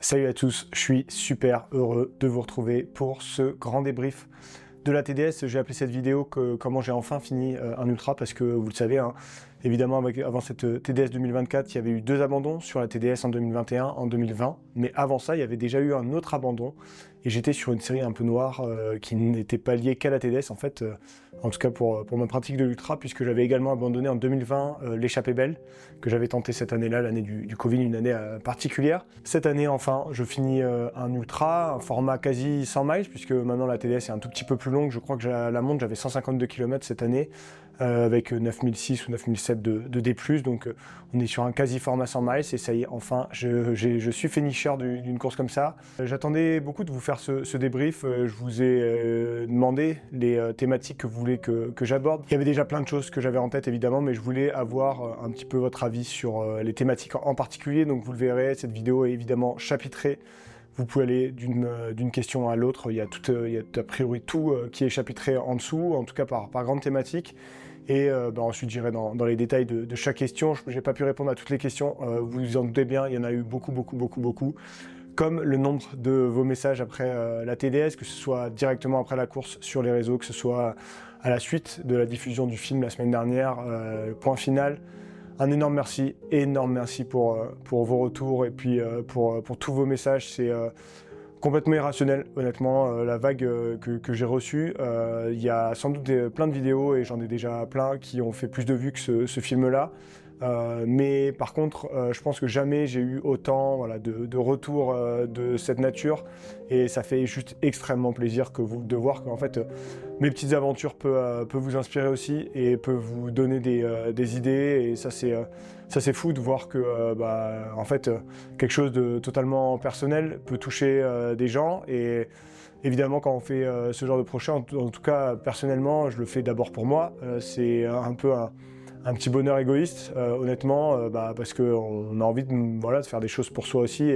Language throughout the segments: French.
Salut à tous, je suis super heureux de vous retrouver pour ce grand débrief de la TDS. J'ai appelé cette vidéo comment j'ai enfin fini un ultra parce que vous le savez, hein, évidemment avant cette TDS 2024, il y avait eu 2 abandons sur la TDS en 2021, en 2020, mais avant ça, il y avait déjà eu un autre abandon et j'étais sur une série un peu noire qui n'était pas liée qu'à la TDS en fait, en tout cas pour ma pratique de l'ultra, puisque j'avais également abandonné en 2020 l'échappée belle que j'avais tenté cette année-là, l'année du Covid, une année particulière. Cette année, enfin, je finis un ultra, un format quasi 100 miles, puisque maintenant la TDS est un tout petit peu plus longue. Je crois que la montre, j'avais 152 km cette année, avec 9006 ou 9007 de D+, donc on est sur un quasi format 100 miles, et ça y est, enfin, je suis finisher d'une course comme ça. J'attendais beaucoup de vous faire ce débrief. Je vous ai demandé les thématiques que vous voulez que j'aborde. Il y avait déjà plein de choses que j'avais en tête, évidemment, mais je voulais avoir un petit peu votre avis sur les thématiques en particulier. Donc vous le verrez, cette vidéo est évidemment chapitrée. Vous pouvez aller d'une question à l'autre. Il y a a priori tout qui est chapitré en dessous, en tout cas par grande thématique. Et ensuite, j'irai dans les détails de chaque question. Je n'ai pas pu répondre à toutes les questions. Vous vous en doutez bien, il y en a eu beaucoup. Comme le nombre de vos messages après la TDS, que ce soit directement après la course sur les réseaux, que ce soit à la suite de la diffusion du film la semaine dernière, point final. Un énorme merci pour vos retours et puis pour tous vos messages. C'est complètement irrationnel, honnêtement, la vague que j'ai reçue. Il y a sans doute plein de vidéos, et j'en ai déjà plein, qui ont fait plus de vues que ce film-là. Mais par contre, je pense que jamais j'ai eu autant de retours de cette nature, et ça fait juste extrêmement plaisir de voir qu'en fait mes petites aventures peuvent vous inspirer aussi et peuvent vous donner des idées, et ça c'est fou de voir que en fait quelque chose de totalement personnel peut toucher des gens. Et évidemment, quand on fait ce genre de projet, en tout cas personnellement, je le fais d'abord pour moi. C'est un peu un petit bonheur égoïste, honnêtement, parce qu'on a envie de faire des choses pour soi aussi,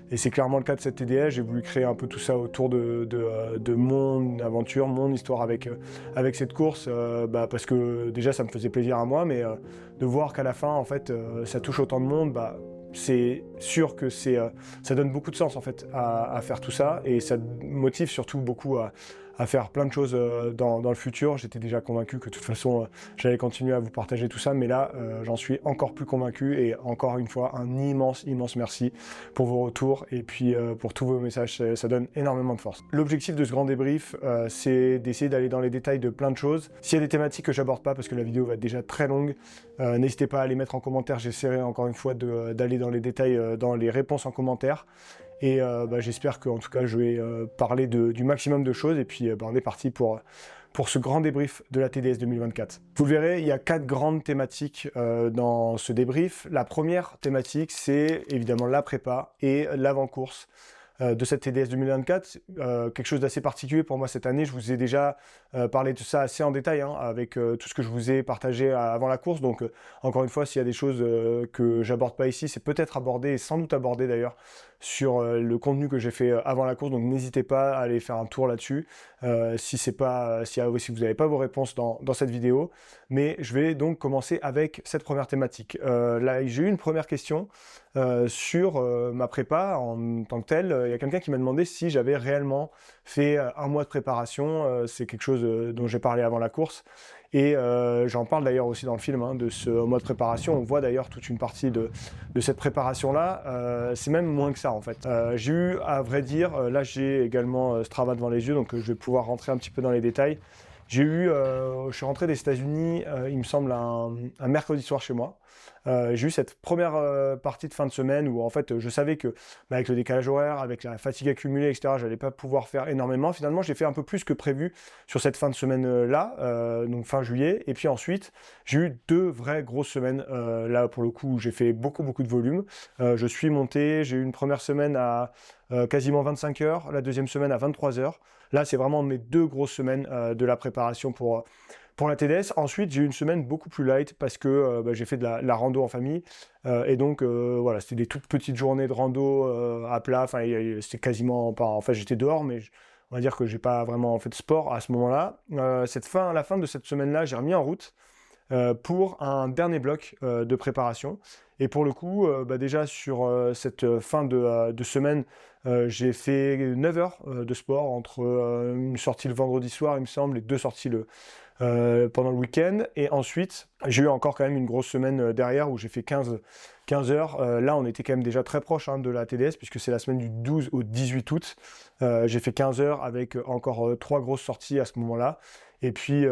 et c'est clairement le cas de cette TDS. J'ai voulu créer un peu tout ça autour de mon aventure, mon histoire avec cette course, parce que déjà ça me faisait plaisir à moi, mais de voir qu'à la fin, en fait, ça touche autant de monde, c'est sûr que ça donne beaucoup de sens en fait à faire tout ça, et ça motive surtout beaucoup à faire plein de choses dans le futur. J'étais déjà convaincu que de toute façon j'allais continuer à vous partager tout ça, mais là j'en suis encore plus convaincu, et encore une fois un immense merci pour vos retours et puis pour tous vos messages. Ça donne énormément de force. L'objectif de ce grand débrief, c'est d'essayer d'aller dans les détails de plein de choses. S'il y a des thématiques que j'aborde pas parce que la vidéo va être déjà très longue, n'hésitez pas à les mettre en commentaire. J'essaierai encore une fois d'aller dans les détails, dans les réponses en commentaire. Et j'espère qu'en tout cas je vais parler du maximum de choses, et puis on est parti pour ce grand débrief de la TDS 2024. Vous le verrez, il y a 4 grandes thématiques dans ce débrief. La première thématique, c'est évidemment la prépa et l'avant-course de cette TDS 2024, quelque chose d'assez particulier pour moi cette année. Je vous ai déjà parlé de ça assez en détail, hein, avec tout ce que je vous ai partagé avant la course. Donc encore une fois, s'il y a des choses que j'aborde pas ici, c'est peut-être abordé, et sans doute abordé d'ailleurs, sur le contenu que j'ai fait avant la course. Donc n'hésitez pas à aller faire un tour là-dessus si vous n'avez pas vos réponses dans cette vidéo. Mais je vais donc commencer avec cette première thématique. Là, j'ai eu une première question sur ma prépa en tant que telle. Il y a quelqu'un qui m'a demandé si j'avais réellement fait un mois de préparation. C'est quelque chose dont j'ai parlé avant la course, et j'en parle d'ailleurs aussi dans le film, hein, de ce mois de préparation. On voit d'ailleurs toute une partie de cette préparation-là. C'est même moins que ça en fait. J'ai eu, à vrai dire, là j'ai également Strava devant les yeux, donc je vais pouvoir rentrer un petit peu dans les détails. Je suis rentré des États-Unis, il me semble, un mercredi soir chez moi. J'ai eu cette première partie de fin de semaine où en fait je savais que avec le décalage horaire, avec la fatigue accumulée, etc., j'allais pas pouvoir faire énormément. Finalement, j'ai fait un peu plus que prévu sur cette fin de semaine là, donc fin juillet. Et puis ensuite, j'ai eu 2 vraies grosses semaines là pour le coup où j'ai fait beaucoup de volume. Je suis monté, j'ai eu une première semaine à quasiment 25 heures, la deuxième semaine à 23 heures. Là, c'est vraiment mes 2 grosses semaines de la préparation pour la TDS. Ensuite, j'ai eu une semaine beaucoup plus light parce que j'ai fait de la rando en famille. Et donc, voilà, c'était des toutes petites journées de rando à plat. Enfin, c'était quasiment pas... En fait, j'étais dehors, mais on va dire que j'ai pas vraiment fait de sport à ce moment-là. La fin de cette semaine-là, j'ai remis en route. pour un dernier bloc de préparation. Et pour le coup, déjà sur cette fin de semaine, j'ai fait 9 heures de sport entre une sortie le vendredi soir, il me semble, et 2 sorties pendant le week-end. Et ensuite, j'ai eu encore quand même une grosse semaine derrière où j'ai fait 15 heures. Là, on était quand même déjà très proche de la TDS puisque c'est la semaine du 12 au 18 août. J'ai fait 15 heures avec encore 3 grosses sorties à ce moment-là. Et puis,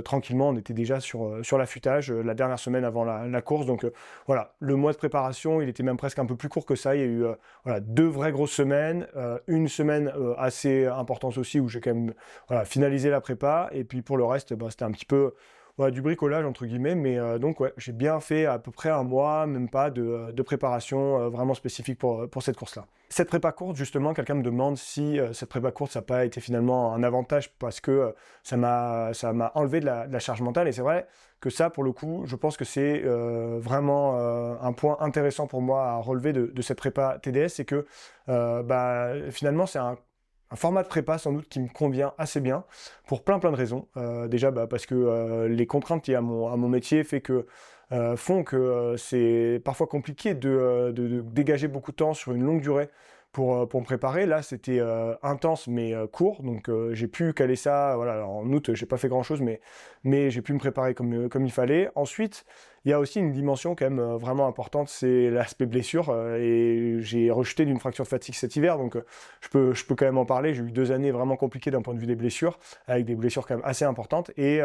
tranquillement, on était déjà sur l'affûtage la dernière semaine avant la course. Donc, voilà, le mois de préparation, il était même presque un peu plus court que ça. Il y a eu voilà, 2 vraies grosses semaines, une semaine assez importante aussi où j'ai quand même finalisé la prépa. Et puis, pour le reste, c'était un petit peu du bricolage, entre guillemets. Mais donc, ouais, j'ai bien fait à peu près un mois, même pas, de préparation vraiment spécifique pour cette course-là. Cette prépa courte, justement, quelqu'un me demande si cette prépa courte, ça n'a pas été finalement un avantage parce que ça m'a enlevé de la charge mentale. Et c'est vrai que ça, pour le coup, je pense que c'est vraiment un point intéressant pour moi à relever de cette prépa TDS, c'est que finalement, c'est un format de prépa sans doute qui me convient assez bien pour plein de raisons. Déjà parce que les contraintes liées à mon métier font que c'est parfois compliqué de dégager beaucoup de temps sur une longue durée pour me préparer. Là, c'était intense mais court, donc j'ai pu caler ça. Voilà, alors, en août, j'ai pas fait grand-chose, mais j'ai pu me préparer comme il fallait. Ensuite, il y a aussi une dimension quand même vraiment importante, c'est l'aspect blessure. Et j'ai rejeté d'une fracture de fatigue cet hiver, donc je peux quand même en parler. J'ai eu 2 années vraiment compliquées d'un point de vue des blessures, avec des blessures quand même assez importantes. Et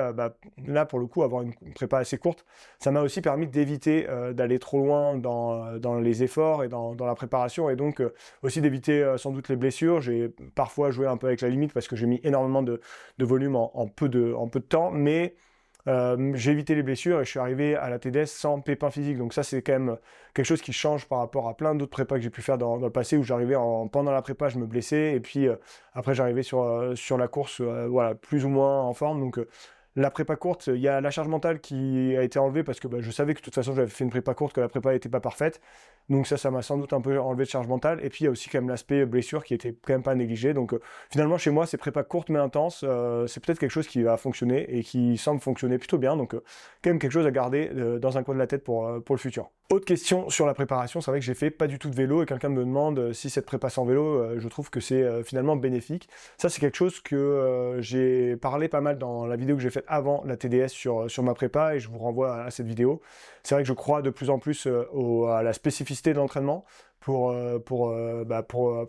là, pour le coup, avoir une prépa assez courte, ça m'a aussi permis d'éviter d'aller trop loin dans les efforts et dans la préparation, et donc aussi d'éviter sans doute les blessures. J'ai parfois joué un peu avec la limite parce que j'ai mis énormément de volume en peu de temps, mais j'ai évité les blessures et je suis arrivé à la TDS sans pépin physique. Donc ça, c'est quand même quelque chose qui change par rapport à plein d'autres prépas que j'ai pu faire dans le passé, où j'arrivais pendant la prépa, je me blessais, et puis après j'arrivais sur la course voilà, plus ou moins en forme. Donc la prépa courte, il y a la charge mentale qui a été enlevée parce que je savais que de toute façon j'avais fait une prépa courte, que la prépa n'était pas parfaite. Donc ça m'a sans doute un peu enlevé de charge mentale. Et puis il y a aussi quand même l'aspect blessure qui était quand même pas négligé. Donc finalement chez moi, ces prépas courtes mais intenses, c'est peut-être quelque chose qui va fonctionner et qui semble fonctionner plutôt bien. Donc quand même quelque chose à garder dans un coin de la tête pour le futur. Autre question sur la préparation, c'est vrai que j'ai fait pas du tout de vélo et quelqu'un me demande si cette prépa sans vélo, je trouve que c'est finalement bénéfique. Ça, c'est quelque chose que j'ai parlé pas mal dans la vidéo que j'ai faite avant la TDS sur ma prépa, et je vous renvoie à cette vidéo. C'est vrai que je crois de plus en plus à la spécificité de l'entraînement pour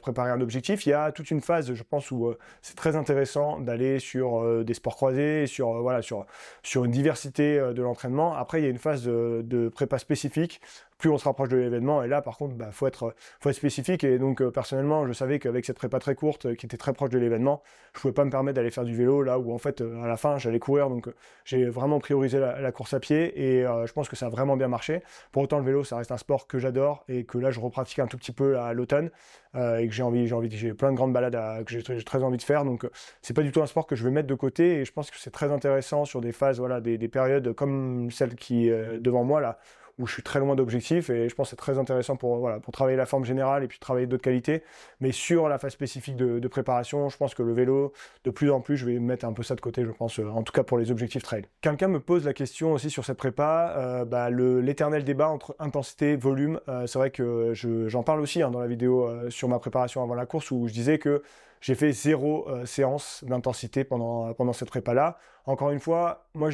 préparer un objectif. Il y a toute une phase, je pense, où c'est très intéressant d'aller sur des sports croisés, sur une diversité de l'entraînement. Après, il y a une phase de prépa spécifique. Plus on se rapproche de l'événement, et là par contre faut être spécifique. Et donc personnellement, je savais qu'avec cette prépa très courte qui était très proche de l'événement, je pouvais pas me permettre d'aller faire du vélo là où en fait à la fin j'allais courir. Donc j'ai vraiment priorisé la course à pied, et je pense que ça a vraiment bien marché. Pour autant, le vélo, ça reste un sport que j'adore et que là je repratique un tout petit peu à l'automne, et que j'ai plein de grandes balades que j'ai très envie de faire. Donc c'est pas du tout un sport que je vais mettre de côté, et je pense que c'est très intéressant sur des phases, des périodes comme celle qui est devant moi là, où je suis très loin d'objectifs, et je pense que c'est très intéressant pour travailler la forme générale et puis travailler d'autres qualités. Mais sur la phase spécifique de préparation, je pense que le vélo, de plus en plus, je vais mettre un peu ça de côté, je pense, en tout cas pour les objectifs trail. Quelqu'un me pose la question aussi sur cette prépa, l'éternel débat entre intensité et volume. C'est vrai que j'en parle aussi dans la vidéo sur ma préparation avant la course, où je disais que j'ai fait 0 séance d'intensité pendant cette prépa-là. Encore une fois, moi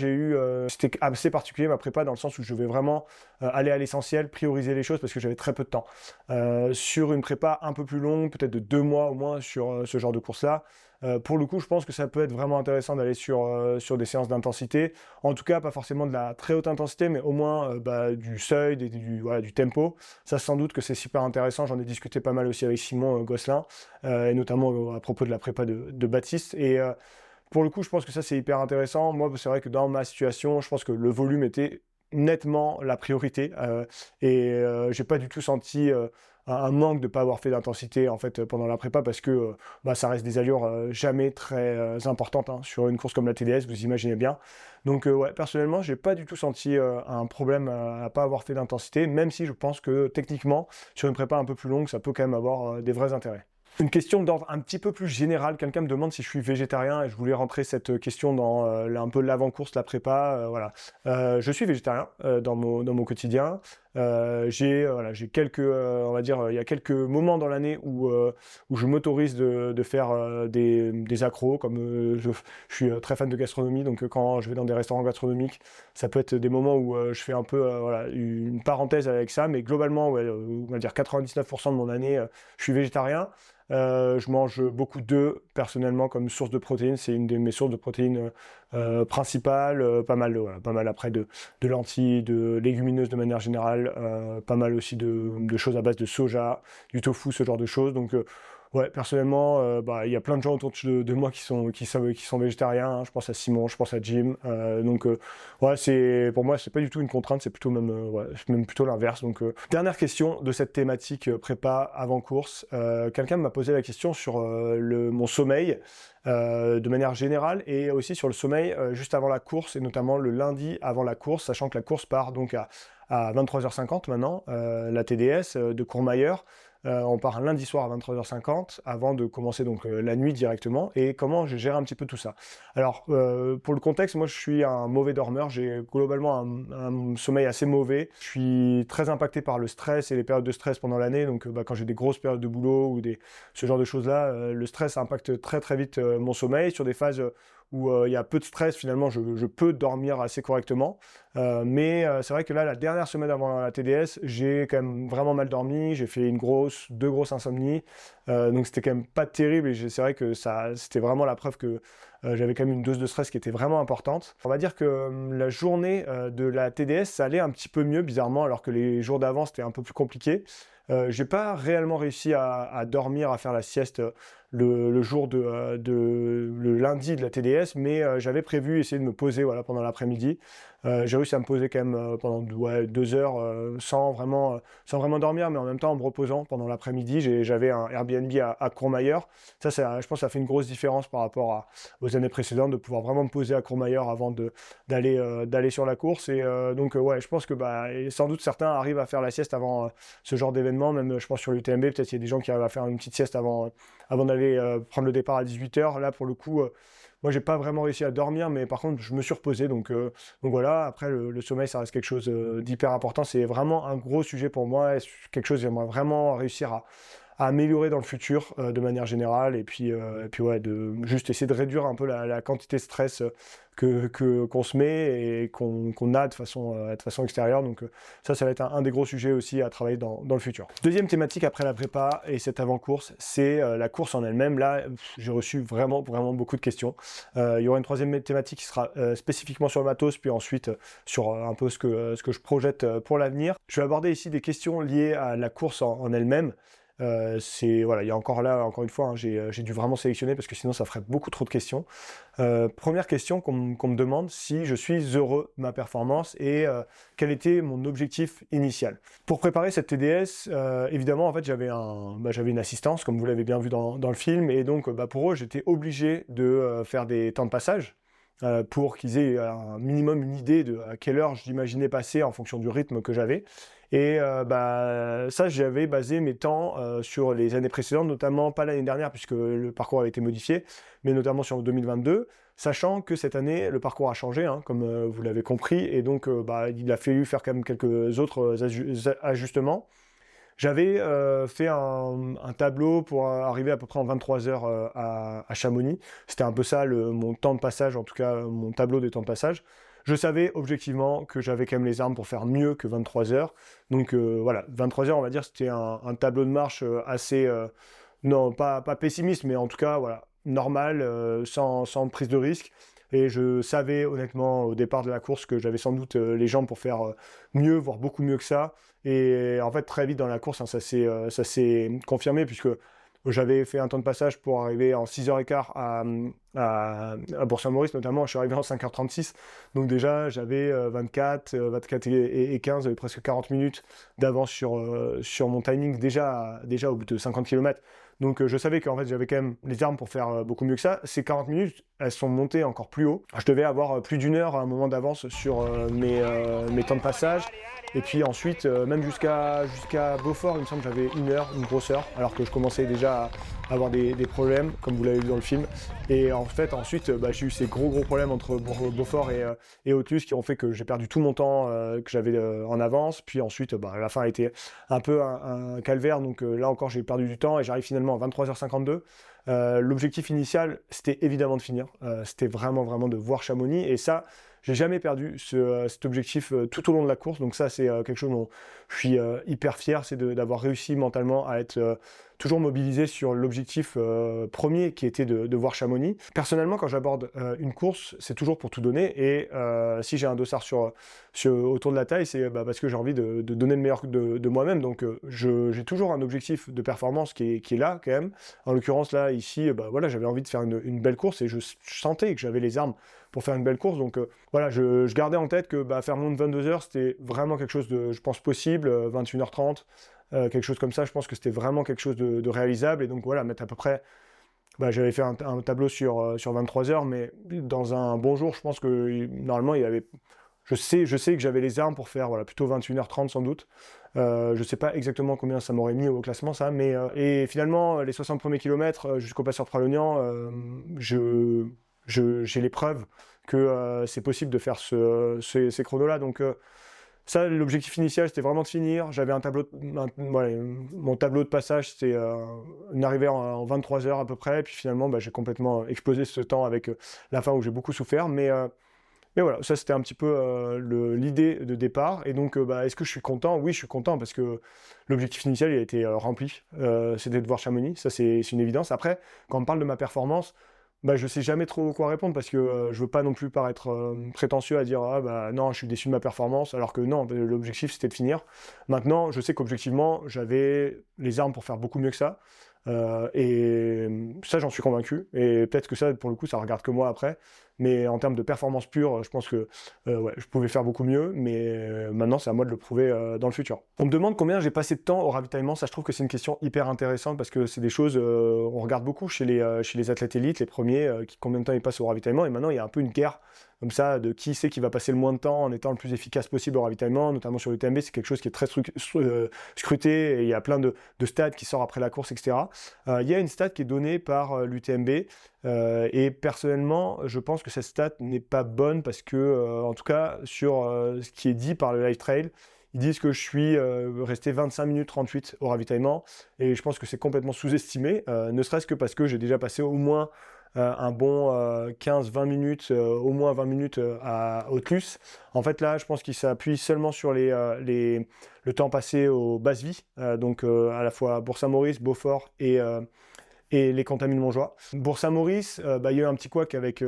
c'était assez particulier ma prépa, dans le sens où je vais vraiment aller à l'essentiel, prioriser les choses parce que j'avais très peu de temps. Sur une prépa un peu plus longue, peut-être de 2 mois au moins sur ce genre de course-là, pour le coup, je pense que ça peut être vraiment intéressant d'aller sur des séances d'intensité. En tout cas, pas forcément de la très haute intensité, mais au moins du seuil, du tempo. Ça, sans doute que c'est super intéressant. J'en ai discuté pas mal aussi avec Simon Gosselin, et notamment à propos de la prépa de Baptiste. Et pour le coup, je pense que ça, c'est hyper intéressant. Moi, c'est vrai que dans ma situation, je pense que le volume était nettement la priorité, et j'ai pas du tout senti un manque de ne pas avoir fait d'intensité en fait pendant la prépa, parce que ça reste des allures jamais très importantes sur une course comme la TDS, vous imaginez bien. Donc personnellement, j'ai pas du tout senti un problème à pas avoir fait d'intensité, même si je pense que techniquement, sur une prépa un peu plus longue, ça peut quand même avoir des vrais intérêts. Une question d'ordre un petit peu plus général. Quelqu'un me demande si je suis végétarien et je voulais rentrer cette question dans un peu l'avant-course, la prépa. Voilà. Je suis végétarien dans mon quotidien. J'ai quelques, on va dire, il y a quelques moments dans l'année où je m'autorise de faire des accros, comme je suis très fan de gastronomie, donc quand je vais dans des restaurants gastronomiques, ça peut être des moments où je fais un peu voilà, une parenthèse avec ça, mais globalement, ouais, on va dire 99% de mon année, je suis végétarien. Je mange beaucoup d'œufs personnellement comme source de protéines, c'est une de mes sources de protéines principales, voilà, pas mal après de lentilles, de légumineuses de manière générale, pas mal aussi de choses à base de soja, du tofu, ce genre de choses. Donc ouais, personnellement, il y a plein de gens autour de moi qui sont végétariens, hein. Je pense à Simon, je pense à Jim. Ouais, pour moi, c'est pas du tout une contrainte, c'est plutôt même plutôt l'inverse. Donc, dernière question de cette thématique prépa avant course. Quelqu'un m'a posé la question sur mon sommeil de manière générale et aussi sur le sommeil juste avant la course et notamment le lundi avant la course, sachant que la course part donc à 23h50 maintenant, la TDS de Courmayeur. On part un lundi soir à 23h50 avant de commencer donc la nuit directement. Et comment je gère un petit peu tout ça? Alors, pour le contexte, moi je suis un mauvais dormeur, j'ai globalement un sommeil assez mauvais. Je suis très impacté par le stress et les périodes de stress pendant l'année. Donc quand j'ai des grosses périodes de boulot ou ce genre de choses-là, le stress impacte très très vite mon sommeil. Sur des phases où il y a peu de stress, finalement, je peux dormir assez correctement. Mais c'est vrai que là, la dernière semaine avant la TDS, j'ai quand même vraiment mal dormi. J'ai fait deux grosses insomnies. Donc c'était quand même pas terrible. Et c'est vrai que c'était vraiment la preuve que j'avais quand même une dose de stress qui était vraiment importante. On va dire que la journée de la TDS, ça allait un petit peu mieux, bizarrement, alors que les jours d'avant, c'était un peu plus compliqué. J'ai pas réellement réussi à dormir, à faire la sieste le jour le lundi de la TDS, mais j'avais prévu essayer de me poser voilà, pendant l'après-midi. J'ai réussi à me poser quand même pendant 2 heures sans vraiment dormir, mais en même temps en me reposant pendant l'après-midi. J'avais un Airbnb à Courmayeur. Je pense que ça fait une grosse différence par rapport aux années précédentes de pouvoir vraiment me poser à Courmayeur avant d'aller sur la course. Et ouais, je pense que et sans doute certains arrivent à faire la sieste avant ce genre d'événement. Même je pense sur l'UTMB, peut-être il y a des gens qui arrivent à faire une petite sieste avant d'aller prendre le départ à 18h. Là, pour le coup, moi, j'ai pas vraiment réussi à dormir, mais par contre, je me suis reposé. Donc voilà, après, le sommeil, ça reste quelque chose d'hyper important. C'est vraiment un gros sujet pour moi. Et c'est quelque chose que j'aimerais vraiment réussir à améliorer dans le futur de manière générale. Et puis ouais, de juste essayer de réduire un peu la quantité de stress qu'on se met et qu'on a de façon extérieure. Donc ça va être un des gros sujets aussi à travailler dans le futur. Deuxième thématique après la prépa et cette avant-course, c'est la course en elle-même. Là, j'ai reçu vraiment beaucoup de questions. Il y aura une troisième thématique qui sera spécifiquement sur le matos, puis ensuite sur un peu ce que je projette pour l'avenir. Je vais aborder ici des questions liées à la course en elle-même. Voilà, il y a encore une fois, hein, j'ai dû vraiment sélectionner parce que sinon ça ferait beaucoup trop de questions. Première question qu'on me demande, si je suis heureux de ma performance et quel était mon objectif initial. Pour préparer cette TDS, évidemment, en fait, j'avais une assistance, comme vous l'avez bien vu dans le film, et donc pour eux, j'étais obligé de faire des temps de passage. Pour qu'ils aient un minimum une idée de à quelle heure j'imaginais passer en fonction du rythme que j'avais. Et ça, j'avais basé mes temps sur les années précédentes, notamment pas l'année dernière puisque le parcours avait été modifié, mais notamment sur 2022, sachant que cette année, le parcours a changé, hein, comme vous l'avez compris, et donc il a fallu faire quand même quelques autres ajustements. J'avais fait un tableau pour arriver à peu près en 23 heures à Chamonix. C'était un peu ça mon temps de passage, en tout cas mon tableau des temps de passage. Je savais objectivement que j'avais quand même les armes pour faire mieux que 23 heures. Donc voilà, 23 heures, on va dire, c'était un tableau de marche assez, non, pas pessimiste, mais en tout cas, voilà, normal, sans prise de risque. Et je savais honnêtement au départ de la course que j'avais sans doute les jambes pour faire mieux, voire beaucoup mieux que ça. Et en fait, très vite dans la course, hein, ça s'est confirmé puisque j'avais fait un temps de passage pour arriver en 6h15 à Bourg-Saint-Maurice notamment. Je suis arrivé en 5h36. Donc déjà, j'avais 24 et 15, presque 40 minutes d'avance sur mon timing déjà au bout de 50 km. Donc je savais qu'en fait j'avais quand même les armes pour faire beaucoup mieux que ça. Ces 40 minutes, elles sont montées encore plus haut. Je devais avoir plus d'une heure à un moment d'avance sur mes temps de passage. Et puis ensuite, même jusqu'à Beaufort, il me semble que j'avais une heure, une grosse heure, alors que je commençais déjà à avoir des problèmes, comme vous l'avez vu dans le film. Et en fait, ensuite, j'ai eu ces gros problèmes entre Beaufort et Autlus qui ont fait que j'ai perdu tout mon temps que j'avais en avance. Puis ensuite, la fin a été un peu un calvaire, donc là encore, j'ai perdu du temps et j'arrive finalement à 23h52. L'objectif initial, c'était évidemment de finir. C'était vraiment de voir Chamonix. Et ça, j'ai jamais perdu cet objectif tout au long de la course. Donc ça, c'est quelque chose dont je suis hyper fier, c'est d'avoir réussi mentalement à être toujours mobilisé sur l'objectif premier qui était de voir Chamonix. Personnellement, quand j'aborde une course, c'est toujours pour tout donner. Et si j'ai un dossard autour de la taille, c'est parce que j'ai envie de donner le meilleur de moi-même. Donc j'ai toujours un objectif de performance qui est là quand même. En l'occurrence là, ici, voilà, j'avais envie de faire une belle course et je sentais que j'avais les armes pour faire une belle course. Donc voilà, je gardais en tête que faire moins de 22 heures, c'était vraiment quelque chose de, je pense, possible. 21h30, quelque chose comme ça, je pense que c'était vraiment quelque chose de réalisable. Et donc voilà, mettre à peu près... j'avais fait un tableau sur 23 heures, mais dans un bon jour, je pense que normalement, il y avait... Je sais que j'avais les armes pour faire plutôt 21h30 sans doute. Je sais pas exactement combien ça m'aurait mis au classement, ça, mais... et finalement, les 60 premiers kilomètres jusqu'au Passeur de Pralognan, j'ai les preuves que c'est possible de faire ces chronos-là. Donc ça, l'objectif initial, c'était vraiment de finir. J'avais mon tableau de passage, c'était une arrivée en 23 heures à peu près. Et puis finalement, j'ai complètement explosé ce temps avec la fin où j'ai beaucoup souffert. Mais voilà, ça c'était un petit peu l'idée de départ. Et donc, est-ce que je suis content? Oui, je suis content parce que l'objectif initial, il a été rempli. C'était de voir Chamonix, ça c'est une évidence. Après, quand on parle de ma performance, je sais jamais trop quoi répondre parce que je veux pas non plus paraître prétentieux à dire non, je suis déçu de ma performance, alors que non, l'objectif c'était de finir. Maintenant, je sais qu'objectivement, j'avais les armes pour faire beaucoup mieux que ça. Et ça, j'en suis convaincu. Et peut-être que ça, pour le coup, ça regarde que moi après. Mais en termes de performance pure, je pense que je pouvais faire beaucoup mieux. Mais maintenant, c'est à moi de le prouver dans le futur. On me demande combien j'ai passé de temps au ravitaillement. Ça, je trouve que c'est une question hyper intéressante parce que c'est des choses, on regarde beaucoup chez les athlètes élites, les premiers, combien de temps ils passent au ravitaillement. Et maintenant, il y a un peu une guerre comme ça de qui c'est qui va passer le moins de temps en étant le plus efficace possible au ravitaillement, notamment sur l'UTMB. C'est quelque chose qui est très scruté et il y a plein de stats qui sortent après la course, etc. Il y a une stat qui est donnée par l'UTMB et personnellement, je pense que cette stat n'est pas bonne parce que, en tout cas, sur ce qui est dit par le Live Trail, ils disent que je suis resté 25 minutes 38 au ravitaillement et je pense que c'est complètement sous-estimé, ne serait-ce que parce que j'ai déjà passé au moins un bon 15-20 minutes, au moins 20 minutes à Autlus. En fait, là, je pense qu'il s'appuie seulement sur le temps passé aux bases vie, donc à la fois Bourg-Saint-Maurice, Beaufort et les Contamines Montjoie. Bourg-Saint-Maurice, il y a eu un petit couac avec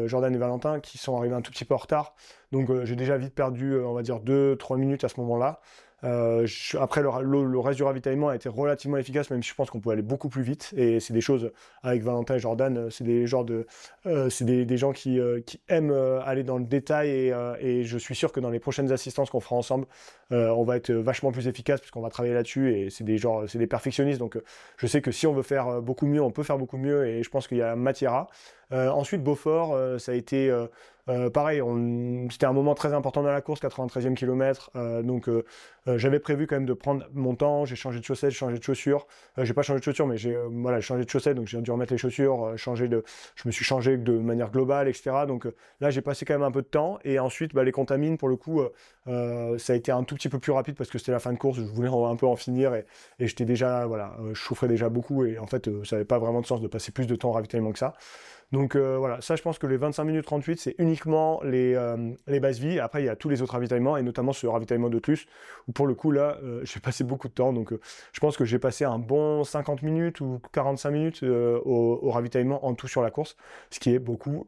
Jordan et Valentin qui sont arrivés un tout petit peu en retard. Donc j'ai déjà vite perdu, on va dire, 2-3 minutes à ce moment-là. Après, le reste du ravitaillement a été relativement efficace, même si je pense qu'on peut aller beaucoup plus vite. Et c'est des choses, avec Valentin et Jordan, c'est des gens qui aiment aller dans le détail. Et je suis sûr que dans les prochaines assistances qu'on fera ensemble, on va être vachement plus efficace puisqu'on va travailler là-dessus. Et c'est des perfectionnistes. Donc je sais que si on veut faire beaucoup mieux, on peut faire beaucoup mieux. Et je pense qu'il y a matière à. Ensuite, Beaufort, ça a été pareil, c'était un moment très important dans la course, 93e kilomètre, donc j'avais prévu quand même de prendre mon temps, j'ai changé de chaussettes, j'ai changé de chaussures, j'ai pas changé de chaussures, mais j'ai changé de chaussettes, donc j'ai dû remettre les chaussures, je me suis changé de manière globale, etc. Donc là, j'ai passé quand même un peu de temps, et ensuite, les contamines, pour le coup, ça a été un tout petit peu plus rapide parce que c'était la fin de course, je voulais un peu en finir, et j'étais déjà, je souffrais déjà beaucoup, et en fait, ça n'avait pas vraiment de sens de passer plus de temps au ravitaillement que ça. Donc ça je pense que les 25 minutes 38 c'est uniquement les bases vie. Après il y a tous les autres ravitaillements et notamment ce ravitaillement d'Autlus où pour le coup là j'ai passé beaucoup de temps. Donc je pense que j'ai passé un bon 50 minutes ou 45 minutes au ravitaillement en tout sur la course, ce qui est beaucoup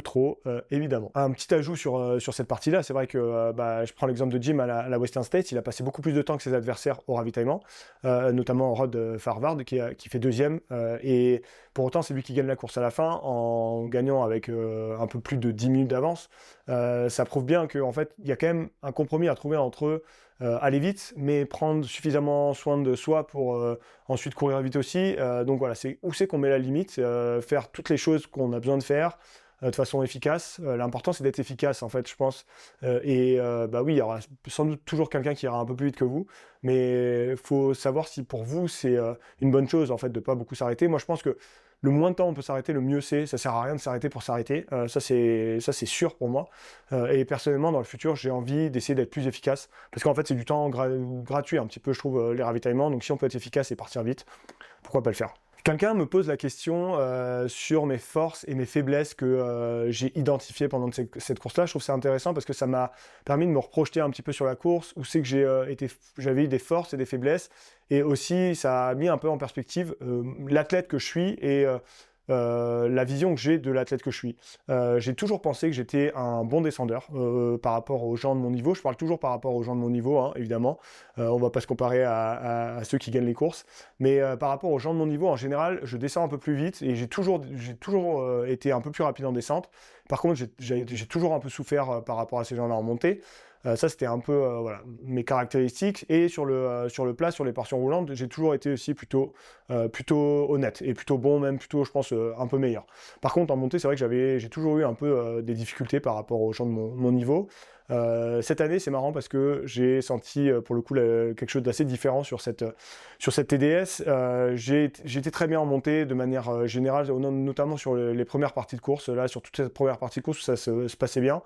trop évidemment. Un petit ajout sur cette partie-là, c'est vrai que je prends l'exemple de Jim à la Western States, il a passé beaucoup plus de temps que ses adversaires au ravitaillement, notamment Rod Farvard qui fait deuxième et pour autant c'est lui qui gagne la course à la fin en gagnant avec un peu plus de 10 minutes d'avance, ça prouve bien qu'en fait, il y a quand même un compromis à trouver entre aller vite, mais prendre suffisamment soin de soi pour ensuite courir vite aussi. Donc voilà, c'est où c'est qu'on met la limite, faire toutes les choses qu'on a besoin de faire de façon efficace. L'important, c'est d'être efficace, en fait, je pense. Bah oui, il y aura sans doute toujours quelqu'un qui ira un peu plus vite que vous, mais il faut savoir si pour vous, c'est une bonne chose, en fait, de pas beaucoup s'arrêter. Moi, je pense que le moins de temps on peut s'arrêter, le mieux c'est. Ça sert à rien de s'arrêter pour s'arrêter. Ça, c'est sûr pour moi. Et personnellement, dans le futur, j'ai envie d'essayer d'être plus efficace. Parce qu'en fait, c'est du temps gratuit, un petit peu, je trouve, les ravitaillements. Donc, si on peut être efficace et partir vite, pourquoi pas le faire? Quelqu'un me pose la question sur mes forces et mes faiblesses que j'ai identifiées pendant cette course-là. Je trouve ça intéressant parce que ça m'a permis de me reprojeter un petit peu sur la course, où c'est que j'avais eu des forces et des faiblesses, et aussi ça a mis un peu en perspective l'athlète que je suis et la vision que j'ai de l'athlète que je suis. J'ai toujours pensé que j'étais un bon descendeur par rapport aux gens de mon niveau. Je parle toujours par rapport aux gens de mon niveau, hein, évidemment. On va pas se comparer à ceux qui gagnent les courses. Mais par rapport aux gens de mon niveau, en général, je descends un peu plus vite et j'ai toujours été un peu plus rapide en descente. Par contre, j'ai toujours un peu souffert par rapport à ces gens-là en montée. Ça, c'était un peu voilà, mes caractéristiques. Et sur le plat, sur les portions roulantes, j'ai toujours été aussi plutôt honnête et plutôt bon, même plutôt, je pense, un peu meilleur. Par contre, en montée, c'est vrai que j'ai toujours eu un peu des difficultés par rapport aux gens de mon niveau. Cette année, c'est marrant parce que j'ai senti pour le coup quelque chose d'assez différent sur cette TDS. J'ai été très bien en montée de manière générale, notamment sur les premières parties de course. Là, sur toute cette première partie de course, ça se passait bien.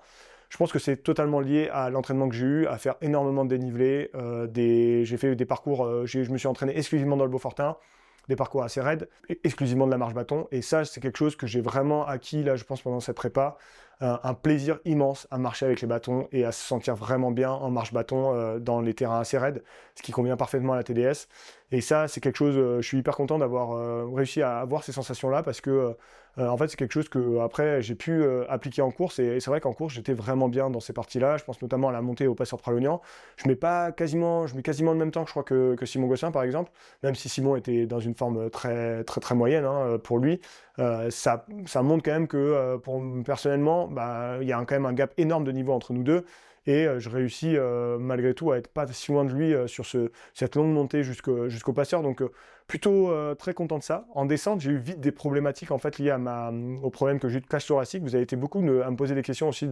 Je pense que c'est totalement lié à l'entraînement que j'ai eu, à faire énormément de dénivelé. J'ai fait des parcours, je me suis entraîné exclusivement dans le Beaufortin, des parcours assez raides, exclusivement de la marche bâton. Et ça, c'est quelque chose que j'ai vraiment acquis, là, je pense, pendant cette prépa. Un plaisir immense à marcher avec les bâtons et à se sentir vraiment bien en marche bâton dans les terrains assez raides, ce qui convient parfaitement à la TDS. Et ça, c'est quelque chose, je suis hyper content d'avoir réussi à avoir ces sensations-là parce que, en fait, c'est quelque chose que après j'ai pu appliquer en course. Et c'est vrai qu'en course, j'étais vraiment bien dans ces parties-là. Je pense notamment à la montée au Passeur Pralognan. Je mets quasiment le même temps, je crois, que Simon Gosselin, par exemple, même si Simon était dans une forme très, très, très moyenne hein, pour lui. Ça montre quand même que personnellement, bah, il y a quand même un gap énorme de niveau entre nous deux. Et je réussis malgré tout à être pas si loin de lui sur cette longue montée jusqu'au passeur. Donc plutôt très content de ça. En descente, j'ai eu vite des problématiques en fait liées au problème que j'ai eu de cage thoracique. Vous avez été beaucoup à me poser des questions aussi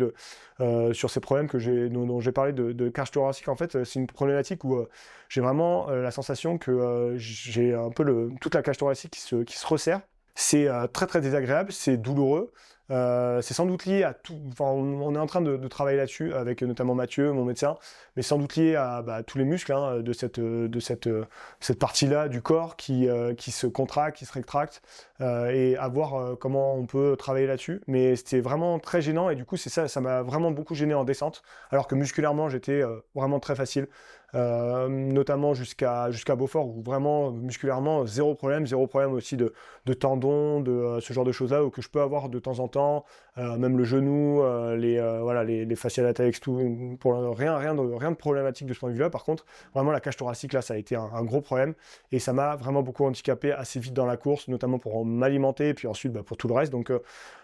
sur ces problèmes dont j'ai parlé de cage thoracique. En fait, c'est une problématique où j'ai vraiment la sensation que j'ai un peu toute la cage thoracique qui se resserre. C'est très très désagréable, c'est douloureux. C'est sans doute lié à tout. Enfin, on est en train de travailler là-dessus avec notamment Mathieu, mon médecin, mais sans doute lié à tous les muscles hein, de cette partie-là du corps qui se contracte, qui se rétracte, et à voir comment on peut travailler là-dessus. Mais c'était vraiment très gênant et du coup, ça m'a vraiment beaucoup gêné en descente, alors que musculairement, j'étais vraiment très facile. Notamment jusqu'à Beaufort où vraiment musculairement zéro problème aussi de tendons, de ce genre de choses là que je peux avoir de temps en temps, même le genou, voilà, les fasciales latérales, tout, pour rien de problématique de ce point de vue là. Par contre vraiment la cage thoracique là ça a été un gros problème et ça m'a vraiment beaucoup handicapé assez vite dans la course, notamment pour m'alimenter et puis ensuite pour tout le reste. Donc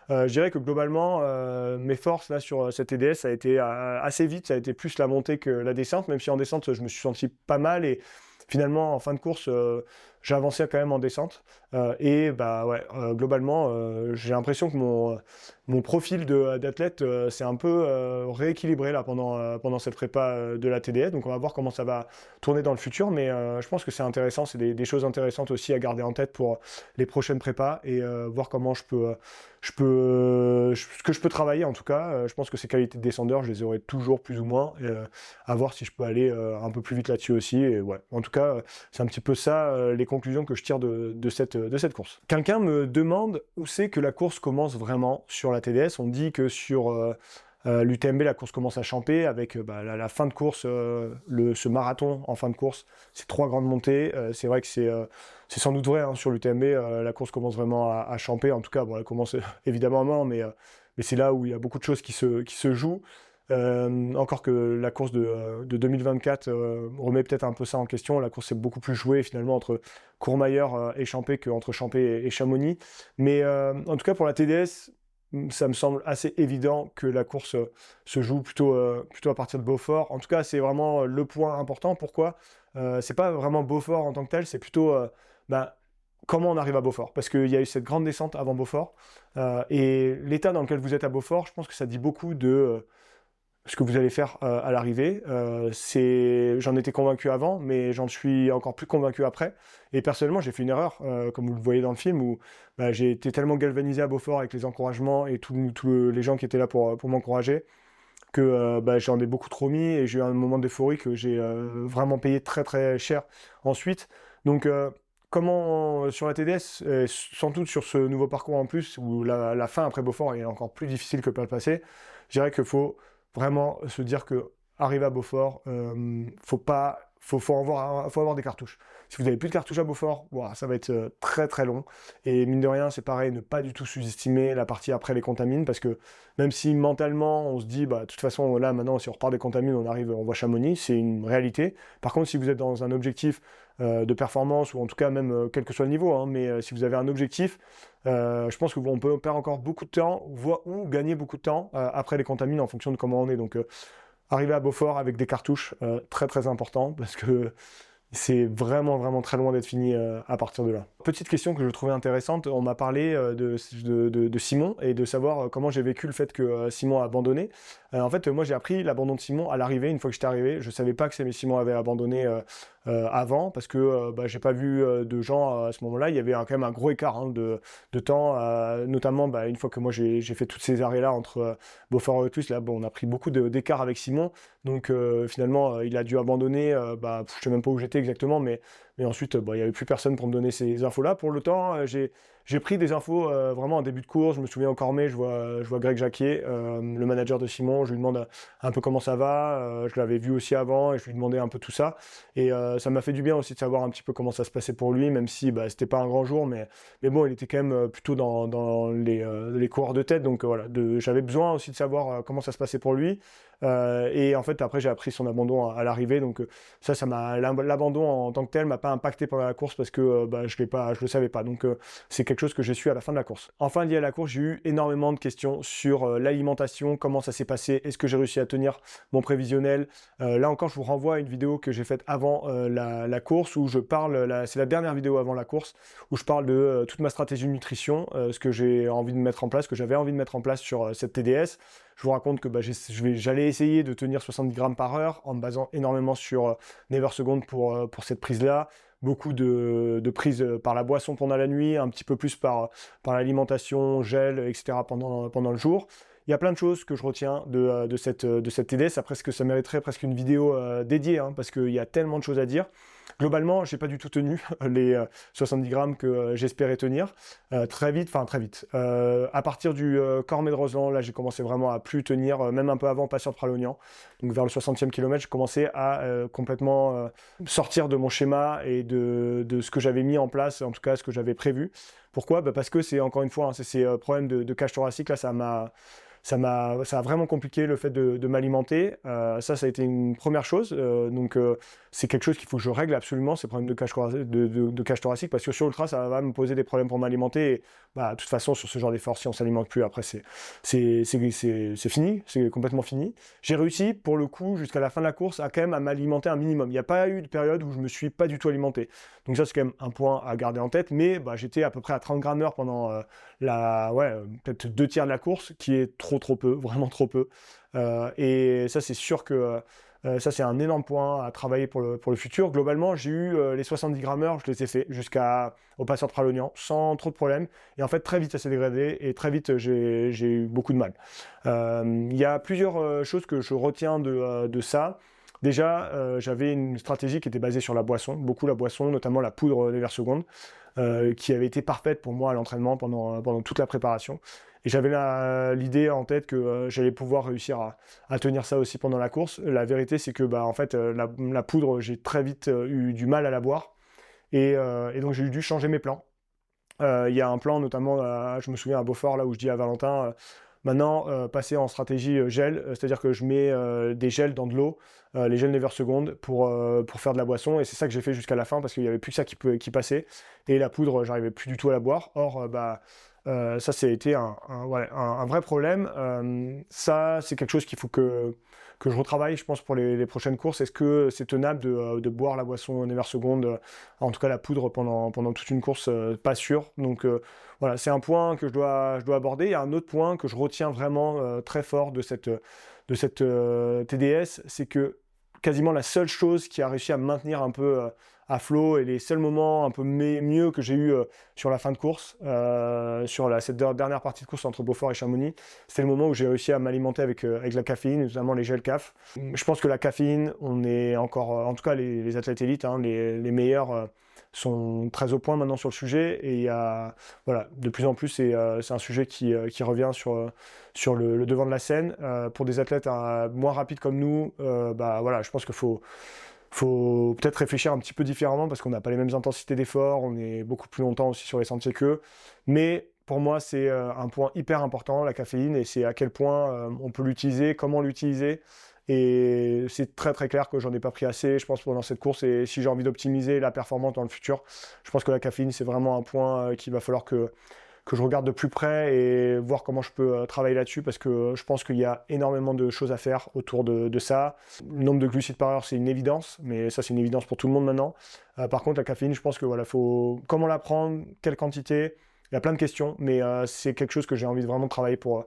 je dirais que globalement, mes forces là sur cette TDS, ça a été assez vite, ça a été plus la montée que la descente, même si en descente, je me suis senti pas mal et finalement, en fin de course, j'ai avancé quand même en descente. Et bah ouais, globalement, j'ai l'impression que mon profil d'athlète s'est un peu rééquilibré là pendant cette prépa de la TDS. Donc on va voir comment ça va tourner dans le futur. Mais je pense que c'est intéressant, c'est des choses intéressantes aussi à garder en tête pour les prochaines prépas et voir comment ce que je peux travailler en tout cas. Je pense que ces qualités de descendeur, je les aurai toujours plus ou moins. À voir si je peux aller un peu plus vite là-dessus aussi. Et ouais, en tout cas, c'est un petit peu ça les conclusions que je tire de cette course. Quelqu'un me demande où c'est que la course commence vraiment sur la TDS. On dit que sur l'UTMB, la course commence à Champé avec la fin de course, ce marathon en fin de course, ces 3 grandes montées. C'est vrai que c'est sans doute vrai hein, sur l'UTMB, la course commence vraiment à Champé. En tout cas, bon, elle commence évidemment avant, mais c'est là où il y a beaucoup de choses qui se jouent. Encore que la course de 2024 remet peut-être un peu ça en question. La course est beaucoup plus jouée finalement entre Courmayeur et Champé qu'entre Champé et Chamonix. Mais en tout cas pour la TDS, ça me semble assez évident que la course se joue plutôt à partir de Beaufort. En tout cas, c'est vraiment le point important. Pourquoi? C'est pas vraiment Beaufort en tant que tel, c'est plutôt bah, comment on arrive à Beaufort. Parce qu'il y a eu cette grande descente avant Beaufort. Et l'état dans lequel vous êtes à Beaufort, je pense que ça dit beaucoup de ce que vous allez faire à l'arrivée. J'en étais convaincu avant, mais j'en suis encore plus convaincu après. Et personnellement, j'ai fait une erreur, comme vous le voyez dans le film, où bah, j'ai été tellement galvanisé à Beaufort avec les encouragements et tous les gens qui étaient là pour m'encourager, que bah, j'en ai beaucoup trop mis et j'ai eu un moment d'euphorie que j'ai vraiment payé très très cher ensuite. Donc, comment sur la TDS, sans doute sur ce nouveau parcours en plus, où la fin après Beaufort est encore plus difficile que par le passé, je dirais qu'il faut vraiment se dire que arriver à Beaufort, faut avoir des cartouches. Si vous n'avez plus de cartouches à Beaufort, ouah, ça va être très très long. Et mine de rien, c'est pareil, ne pas du tout sous-estimer la partie après les contamines, parce que même si mentalement on se dit, bah, de toute façon, là maintenant, si on repart des contamines, on voit Chamonix, c'est une réalité. Par contre, si vous êtes dans un objectif de performance, ou en tout cas même quel que soit le niveau, hein, mais si vous avez un objectif, je pense qu'on peut perdre encore beaucoup de temps, ou gagner beaucoup de temps après les contamines en fonction de comment on est. Donc, arriver à Beaufort avec des cartouches, très très important, parce que c'est vraiment vraiment très loin d'être fini à partir de là. Petite question que je trouvais intéressante, on m'a parlé de Simon et de savoir comment j'ai vécu le fait que Simon a abandonné. En fait, moi j'ai appris l'abandon de Simon à l'arrivée, une fois que j'étais arrivé. Je savais pas que Simon avait abandonné avant, parce que bah, j'ai pas vu de gens à ce moment-là. Il y avait quand même un gros écart hein, de temps, notamment bah, une fois que moi j'ai fait tous ces arrêts-là entre Beaufort et Autus, là bon, on a pris beaucoup d'écart avec Simon. Donc finalement, il a dû abandonner, bah, je sais même pas où j'étais exactement, mais ensuite, bah, il n'y avait plus personne pour me donner ces infos-là. Pour le temps, j'ai pris des infos vraiment en début de course. Je me souviens encore, mais je vois Greg Jacquier, le manager de Simon. Je lui demande un peu comment ça va. Je l'avais vu aussi avant et je lui demandais un peu tout ça. Et ça m'a fait du bien aussi de savoir un petit peu comment ça se passait pour lui, même si bah, c'était pas un grand jour, mais bon, il était quand même plutôt dans les coureurs de tête. Donc voilà, j'avais besoin aussi de savoir comment ça se passait pour lui. Et en fait, après, j'ai appris son abandon à l'arrivée. Donc l'abandon en tant que tel m'a pas impacté pendant la course parce que bah, je le savais pas. Donc c'est quelque chose que j'ai su à la fin de la course. Enfin, lié à la course, j'ai eu énormément de questions sur l'alimentation, comment ça s'est passé, est-ce que j'ai réussi à tenir mon prévisionnel. Là encore, je vous renvoie à une vidéo que j'ai faite avant la course où je parle, c'est la dernière vidéo avant la course, où je parle de toute ma stratégie de nutrition, ce que j'ai envie de mettre en place, que j'avais envie de mettre en place sur cette TDS. Je vous raconte que bah, j'allais essayer de tenir 70 grammes par heure en me basant énormément sur Never Second pour cette prise-là. Beaucoup de prises par la boisson pendant la nuit, un petit peu plus par l'alimentation, gel, etc. pendant le jour. Il y a plein de choses que je retiens de cette TDS. Après, ça mériterait presque une vidéo dédiée, hein, parce qu'il y a tellement de choses à dire. Globalement, j'ai pas du tout tenu les 70 grammes que j'espérais tenir. Très vite. À partir du Cormet de Roseland, là, j'ai commencé vraiment à plus tenir, même un peu avant Passeur de Pralognan. Donc vers le 60e kilomètre, j'ai commencé à complètement sortir de mon schéma et de ce que j'avais mis en place, en tout cas ce que j'avais prévu. Pourquoi? Bah parce que c'est encore une fois, hein, c'est ces problèmes de cage thoracique, là, ça a vraiment compliqué le fait de m'alimenter. Ça a été une première chose. Donc, c'est quelque chose qu'il faut que je règle absolument, ces problèmes de cage thoracique, parce que sur Ultra, ça va me poser des problèmes pour m'alimenter. Et, bah, de toute façon, sur ce genre d'effort, si on ne s'alimente plus, après, c'est fini, c'est complètement fini. J'ai réussi, pour le coup, jusqu'à la fin de la course, quand même à m'alimenter un minimum. Il n'y a pas eu de période où je ne me suis pas du tout alimenté. Donc ça, c'est quand même un point à garder en tête. Mais bah, j'étais à peu près à 30 grammes heure pendant peut-être 2 tiers de la course, qui est trop peu, vraiment trop peu. Et ça, c'est sûr que ça, c'est un énorme point à travailler pour le futur. Globalement, j'ai eu les 70 grammes heure, je les ai fait jusqu'au Passeur de Pralognan, sans trop de problèmes. Et en fait, très vite, ça s'est dégradé et très vite, j'ai eu beaucoup de mal. Il y a plusieurs choses que je retiens de ça. Déjà, j'avais une stratégie qui était basée sur la boisson, beaucoup la boisson, notamment la poudre Never Second, qui avait été parfaite pour moi à l'entraînement pendant toute la préparation. Et j'avais l'idée en tête que j'allais pouvoir réussir à tenir ça aussi pendant la course. La vérité, c'est que bah, en fait, la poudre, j'ai très vite eu du mal à la boire. Et donc, j'ai dû changer mes plans. Il y a un plan, notamment, je me souviens à Beaufort, là où je dis à Valentin, Maintenant, passer en stratégie gel, c'est-à-dire que je mets des gels dans de l'eau, les gels Never Second pour faire de la boisson, et c'est ça que j'ai fait jusqu'à la fin parce qu'il n'y avait plus que ça qui passait, et la poudre, j'arrivais plus du tout à la boire. Or, ça, été ouais, un vrai problème. Ça, c'est quelque chose qu'il faut que je retravaille, je pense, pour les prochaines courses. Est-ce que c'est tenable de boire la boisson Never Second, en tout cas la poudre pendant toute une course, pas sûr. Donc voilà, c'est un point que je dois aborder. Il y a un autre point que je retiens vraiment très fort de cette TDS, c'est que quasiment la seule chose qui a réussi à me maintenir un peu à flot, et les seuls moments un peu mieux que j'ai eu sur la fin de course, sur cette dernière partie de course entre Beaufort et Chamonix, c'est le moment où j'ai réussi à m'alimenter avec la caféine, notamment les gels CAF. Je pense que la caféine, on est encore, en tout cas les athlètes élites, hein, les meilleurs sont très au point maintenant sur le sujet, et il y a, voilà, de plus en plus, c'est un sujet qui revient sur le devant de la scène. Pour des athlètes moins rapides comme nous, voilà, je pense qu'il faut peut-être réfléchir un petit peu différemment parce qu'on n'a pas les mêmes intensités d'effort, on est beaucoup plus longtemps aussi sur les sentiers qu'eux. Mais pour moi, c'est un point hyper important, la caféine, et c'est à quel point on peut l'utiliser, comment l'utiliser. Et c'est très très clair que j'en ai pas pris assez, je pense, pendant cette course. Et si j'ai envie d'optimiser la performance dans le futur, je pense que la caféine, c'est vraiment un point qu'il va falloir que je regarde de plus près et voir comment je peux travailler là-dessus, parce que je pense qu'il y a énormément de choses à faire autour de ça. Le nombre de glucides par heure, c'est une évidence, mais ça, c'est une évidence pour tout le monde maintenant. Par contre, la caféine, je pense que voilà, faut comment la prendre, quelle quantité, il y a plein de questions, mais c'est quelque chose que j'ai envie de vraiment travailler pour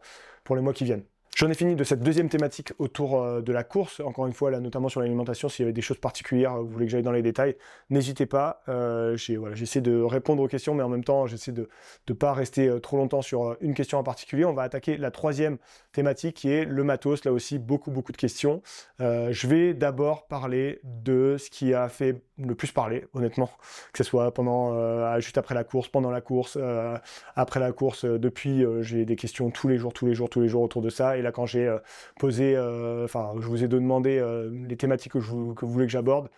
les mois qui viennent. J'en ai fini de cette deuxième thématique autour de la course. Encore une fois, là, notamment sur l'alimentation, s'il y avait des choses particulières, vous voulez que j'aille dans les détails, n'hésitez pas. J'essaie de répondre aux questions, mais en même temps, j'essaie de ne pas rester trop longtemps sur une question en particulier. On va attaquer la troisième thématique qui est le matos. Là aussi, beaucoup de questions. Je vais d'abord parler de ce qui a fait le plus parler, honnêtement, que ce soit juste après la course, pendant la course, après la course. Depuis, j'ai des questions tous les jours autour de ça. Et là, quand j'ai posé, je vous ai demandé les thématiques que vous voulez que j'aborde,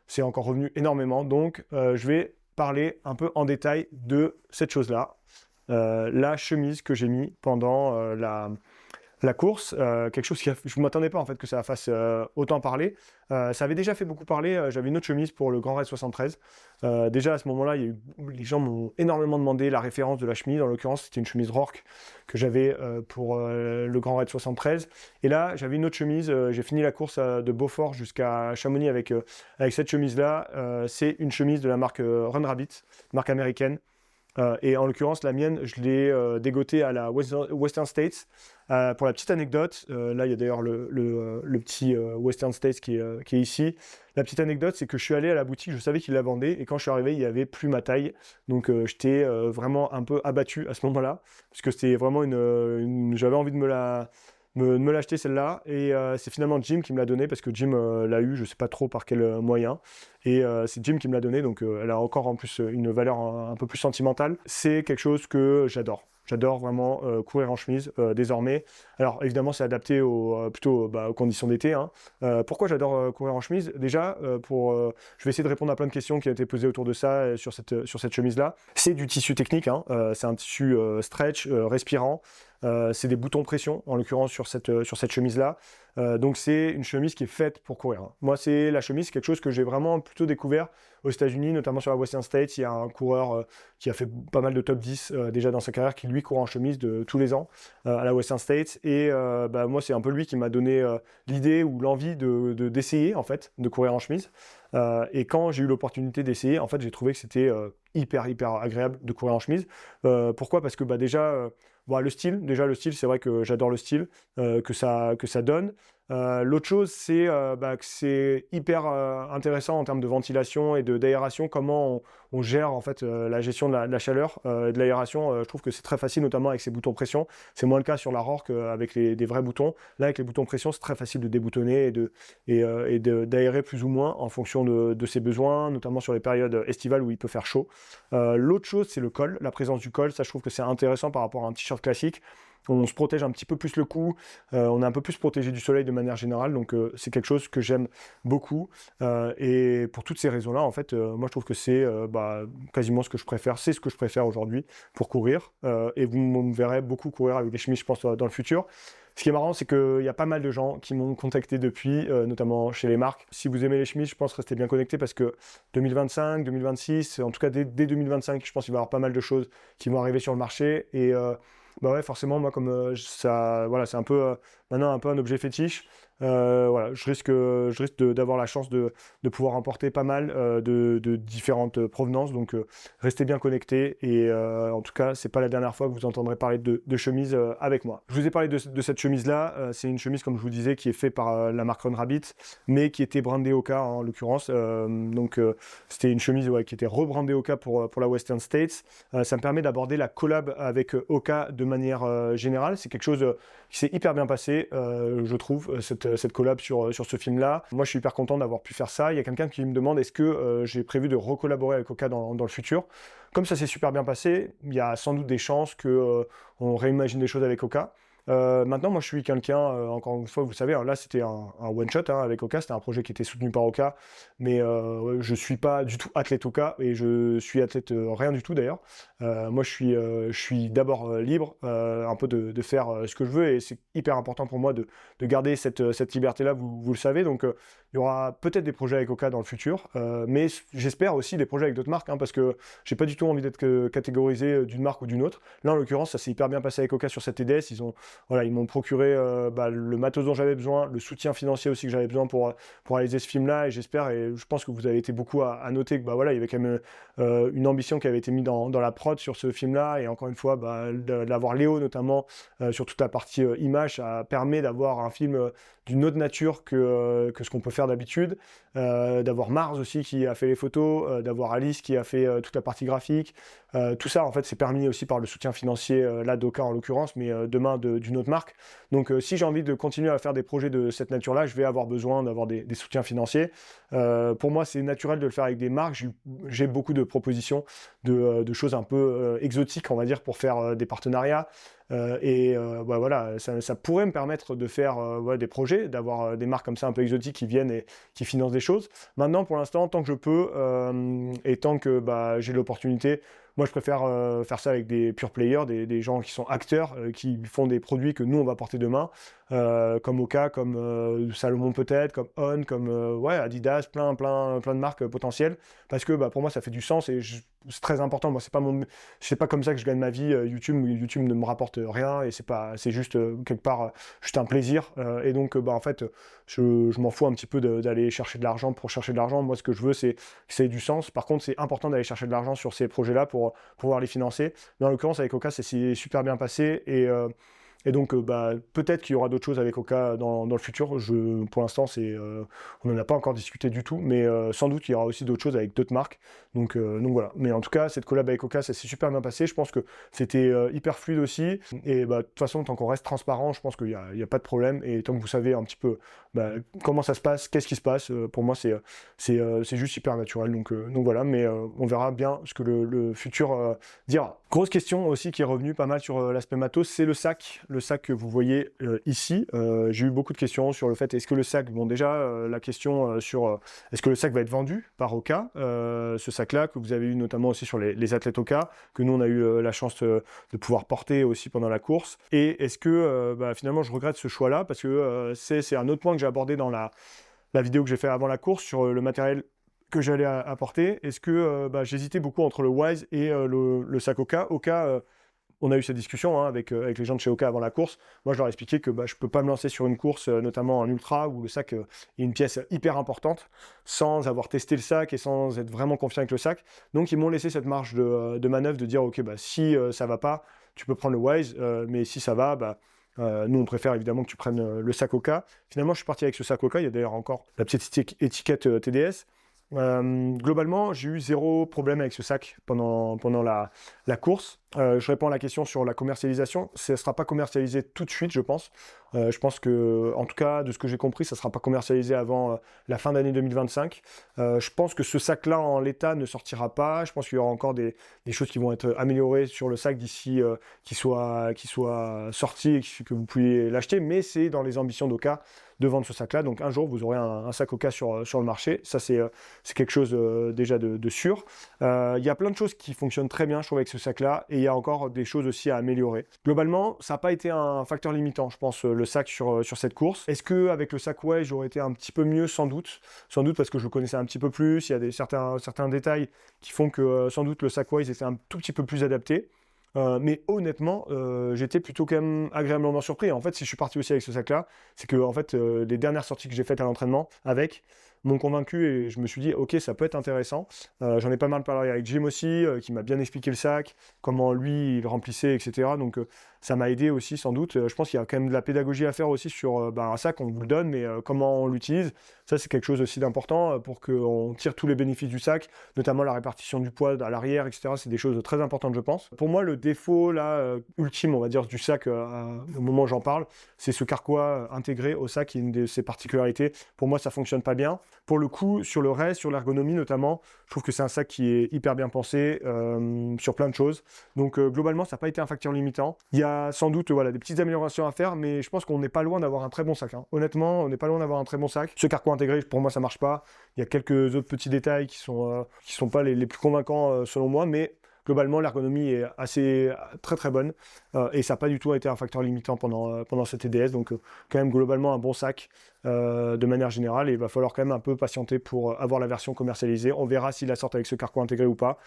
c'est encore revenu énormément. Donc, je vais parler un peu en détail de cette chose-là, la chemise que j'ai mis pendant la course, quelque chose je ne m'attendais pas en fait que ça fasse autant parler. Ça avait déjà fait beaucoup parler, j'avais une autre chemise pour le Grand Raid 73. Déjà à ce moment-là, les gens m'ont énormément demandé la référence de la chemise. En l'occurrence, c'était une chemise Rourke que j'avais pour le Grand Raid 73. Et là, j'avais une autre chemise, j'ai fini la course de Beaufort jusqu'à Chamonix avec cette chemise-là. C'est une chemise de la marque Run Rabbit, marque américaine. Et en l'occurrence, la mienne, je l'ai dégotée à la Western States. Pour la petite anecdote, là il y a d'ailleurs le petit Western States qui est ici. La petite anecdote, c'est que je suis allé à la boutique, je savais qu'ils la vendaient, et quand je suis arrivé, il n'y avait plus ma taille. Donc j'étais vraiment un peu abattu à ce moment-là, parce que c'était vraiment j'avais envie de me l'acheter celle-là, et c'est finalement Jim qui me l'a donné, parce que Jim l'a eu, je sais pas trop par quel moyen, et c'est Jim qui me l'a donné, donc elle a encore en plus une valeur un peu plus sentimentale. C'est quelque chose que j'adore. J'adore vraiment courir en chemise désormais. Alors évidemment, c'est adapté plutôt aux conditions d'été, hein. Pourquoi j'adore courir en chemise? Déjà, je vais essayer de répondre à plein de questions qui ont été posées autour de ça, sur cette chemise-là. C'est du tissu technique, hein. C'est un tissu stretch, respirant. C'est des boutons pression, en l'occurrence sur cette chemise-là. Donc c'est une chemise qui est faite pour courir, hein. Moi, c'est la chemise, quelque chose que j'ai vraiment plutôt découvert aux États-Unis, notamment sur la Western States. Il y a un coureur qui a fait pas mal de top 10 déjà dans sa carrière, qui lui court en chemise tous les ans à la Western States. Et moi, c'est un peu lui qui m'a donné l'idée ou l'envie d'essayer en fait, de courir en chemise. Et quand j'ai eu l'opportunité d'essayer, en fait, j'ai trouvé que c'était hyper agréable de courir en chemise. Pourquoi? Parce que déjà, le style, c'est vrai que j'adore le style que ça donne. L'autre chose, c'est que c'est hyper intéressant en termes de ventilation et d'aération, comment on gère en fait la gestion de la chaleur et de l'aération. Je trouve que c'est très facile, notamment avec ces boutons pression. C'est moins le cas sur la Rourke avec des vrais boutons. Là, avec les boutons pression, c'est très facile de déboutonner et d'aérer plus ou moins en fonction de ses besoins, notamment sur les périodes estivales où il peut faire chaud. L'autre chose, c'est le col, la présence du col. Ça, je trouve que c'est intéressant par rapport à un t-shirt classique. on se protège un petit peu plus le cou, on est un peu plus protégé du soleil de manière générale, donc c'est quelque chose que j'aime beaucoup. Et pour toutes ces raisons-là, en fait, moi je trouve que c'est quasiment ce que je préfère, c'est ce que je préfère aujourd'hui pour courir. Et vous me verrez beaucoup courir avec des chemises, je pense, dans le futur. Ce qui est marrant, c'est qu'il y a pas mal de gens qui m'ont contacté depuis, notamment chez les marques. Si vous aimez les chemises, je pense restez bien connectés parce que 2025, 2026, en tout cas dès 2025, je pense qu'il va y avoir pas mal de choses qui vont arriver sur le marché. Et ouais, forcément, moi, comme ça, voilà, c'est un peu maintenant un peu un objet fétiche. Voilà, je risque d'avoir la chance de pouvoir importer pas mal de différentes provenances. Donc, restez bien connectés. Et en tout cas, c'est pas la dernière fois que vous entendrez parler de chemise avec moi. Je vous ai parlé de cette chemise-là. C'est une chemise, comme je vous disais, qui est faite par la marque Run Rabbit, mais qui était brandée Hoka en l'occurrence. Donc, c'était une chemise qui était rebrandée Hoka pour la Western States. Ça me permet d'aborder la collab avec Hoka de manière générale. C'est quelque chose qui s'est hyper bien passé, je trouve, cette collab sur ce film-là. Moi, je suis hyper content d'avoir pu faire ça. Il y a quelqu'un qui me demande est-ce que j'ai prévu de recollaborer avec Hoka dans le futur. Comme ça s'est super bien passé, il y a sans doute des chances qu'on réimagine des choses avec Hoka. Maintenant, moi, je suis quelqu'un, encore une fois, vous savez, hein, là, c'était un one-shot avec Hoka, c'était un projet qui était soutenu par Hoka, mais je suis pas du tout athlète Hoka, et je suis athlète rien du tout d'ailleurs. Moi, je suis d'abord libre, un peu de faire ce que je veux, et c'est hyper important pour moi de garder cette liberté-là, vous le savez, donc il y aura peut-être des projets avec Hoka dans le futur, mais j'espère aussi des projets avec d'autres marques, hein, parce que j'ai pas du tout envie d'être catégorisé d'une marque ou d'une autre. Là, en l'occurrence, ça s'est hyper bien passé avec Hoka sur cette TDS, ils m'ont procuré le matos dont j'avais besoin, le soutien financier aussi que j'avais besoin pour réaliser ce film-là, et j'espère, et je pense que vous avez été beaucoup à noter que il y avait quand même une ambition qui avait été mise dans la prod sur ce film-là, et encore une fois, d'avoir Léo notamment sur toute la partie image, ça permet d'avoir un film d'une autre nature que ce qu'on peut faire d'habitude, d'avoir Mars aussi qui a fait les photos, d'avoir Alice qui a fait toute la partie graphique, tout ça en fait c'est permis aussi par le soutien financier là d'Hoka en l'occurrence, mais demain d'une autre marque. Donc si j'ai envie de continuer à faire des projets de cette nature-là, je vais avoir besoin d'avoir des soutiens financiers. Pour moi, c'est naturel de le faire avec des marques. J'ai beaucoup de propositions de choses un peu exotiques, on va dire, pour faire des partenariats. Voilà, ça pourrait me permettre de faire des projets, d'avoir des marques comme ça un peu exotiques qui viennent et qui financent des choses. Maintenant, pour l'instant, tant que je peux et tant que j'ai l'opportunité, moi je préfère faire ça avec des pure players, des gens qui sont acteurs, qui font des produits que nous on va porter demain, comme Hoka, comme Salomon peut-être, comme On, comme Adidas, plein de marques potentielles, parce que pour moi ça fait du sens et c'est très important. Moi c'est pas comme ça que je gagne ma vie. YouTube ne me rapporte rien et c'est juste quelque part juste un plaisir, et donc en fait je m'en fous un petit peu d'aller chercher de l'argent pour chercher de l'argent. Moi ce que je veux c'est que ça ait du sens. Par contre c'est important d'aller chercher de l'argent sur ces projets là pour pouvoir les financer, mais en l'occurrence avec Hoka ça s'est super bien passé, et donc peut-être qu'il y aura d'autres choses avec Hoka dans le futur. Pour l'instant, on n'en a pas encore discuté du tout, mais sans doute il y aura aussi d'autres choses avec d'autres marques. Donc voilà. Mais en tout cas, cette collab avec Hoka, ça s'est super bien passé. Je pense que c'était hyper fluide aussi. Et de toute façon, tant qu'on reste transparent, je pense qu'il n'y a pas de problème. Et tant que vous savez un petit peu comment ça se passe, qu'est-ce qui se passe, pour moi, c'est juste hyper naturel. Donc voilà. Mais on verra bien ce que le futur dira. Grosse question aussi qui est revenue pas mal sur l'aspect matos, c'est le sac. Le sac que vous voyez ici. J'ai eu beaucoup de questions sur le fait, est-ce que le sac, la question sur est-ce que le sac va être vendu par Hoka, ce sac-là que vous avez eu notamment aussi sur les athlètes Hoka, que nous on a eu la chance de pouvoir porter aussi pendant la course, et est-ce que finalement je regrette ce choix-là, parce que c'est un autre point que j'ai abordé dans la vidéo que j'ai fait avant la course sur le matériel que j'allais apporter. Est-ce que j'hésitais beaucoup entre le Wise et le sac Hoka. On a eu cette discussion avec les gens de chez Hoka avant la course. Moi, je leur ai expliqué que je ne peux pas me lancer sur une course, notamment en ultra, où le sac est une pièce hyper importante, sans avoir testé le sac et sans être vraiment confiant avec le sac. Donc, ils m'ont laissé cette marge de manœuvre de dire, OK, si ça ne va pas, tu peux prendre le Wise, mais si ça va, nous, on préfère évidemment que tu prennes le sac Hoka. Finalement, je suis parti avec ce sac Hoka. Il y a d'ailleurs encore la petite étiquette TDS. Globalement, j'ai eu zéro problème avec ce sac pendant la course. Je réponds à la question sur la commercialisation. Ça ne sera pas commercialisé tout de suite, je pense. Je pense que, en tout cas, de ce que j'ai compris, ça ne sera pas commercialisé avant la fin d'année 2025. Je pense que ce sac-là, en l'état, ne sortira pas. Je pense qu'il y aura encore des choses qui vont être améliorées sur le sac d'ici qu'il soit sorti et que vous puissiez l'acheter. Mais c'est dans les ambitions d'Oka de vendre ce sac-là. Donc un jour, vous aurez un sac Oka sur le marché. Ça, c'est quelque chose déjà de sûr. Il y a plein de choses qui fonctionnent très bien, je trouve, avec ce sac-là. Et il y a encore des choses aussi à améliorer. Globalement, ça n'a pas été un facteur limitant, je pense, le sac sur cette course. Est-ce qu'avec le sac Way, j'aurais été un petit peu mieux? Sans doute. Sans doute parce que je le connaissais un petit peu plus. Il y a certains détails qui font que sans doute le sac Way était un tout petit peu plus adapté. Mais honnêtement, j'étais plutôt quand même agréablement surpris. En fait, si je suis parti aussi avec ce sac-là, c'est que en fait, les dernières sorties que j'ai faites à l'entraînement avec m'ont convaincu et je me suis dit, ok, ça peut être intéressant. J'en ai pas mal parlé avec Jim aussi, qui m'a bien expliqué le sac, comment lui il remplissait, etc. Donc ça m'a aidé aussi sans doute. Je pense qu'il y a quand même de la pédagogie à faire aussi sur un sac, on vous le donne, mais comment on l'utilise. Ça, c'est quelque chose aussi d'important pour qu'on tire tous les bénéfices du sac, notamment la répartition du poids à l'arrière, etc. C'est des choses très importantes, je pense. Pour moi, le défaut là, ultime, on va dire, du sac, au moment où j'en parle, c'est ce carquois intégré au sac, qui est une de ses particularités. Pour moi, ça fonctionne pas bien. Pour le coup, sur le reste, sur l'ergonomie notamment, je trouve que c'est un sac qui est hyper bien pensé sur plein de choses. Donc globalement, ça n'a pas été un facteur limitant. Il y a sans doute des petites améliorations à faire, mais je pense qu'on n'est pas loin d'avoir un très bon sac. Honnêtement, on n'est pas loin d'avoir un très bon sac. Ce carquois intégré, pour moi, ça marche pas. Il y a quelques autres petits détails qui sont pas les plus convaincants selon moi, mais globalement, l'ergonomie est très très bonne et ça n'a pas du tout été un facteur limitant pendant cette TDS. Donc, quand même, globalement, un bon sac de manière générale. Et il va falloir quand même un peu patienter pour avoir la version commercialisée. On verra s'ils la sortent avec ce carquois intégré ou pas.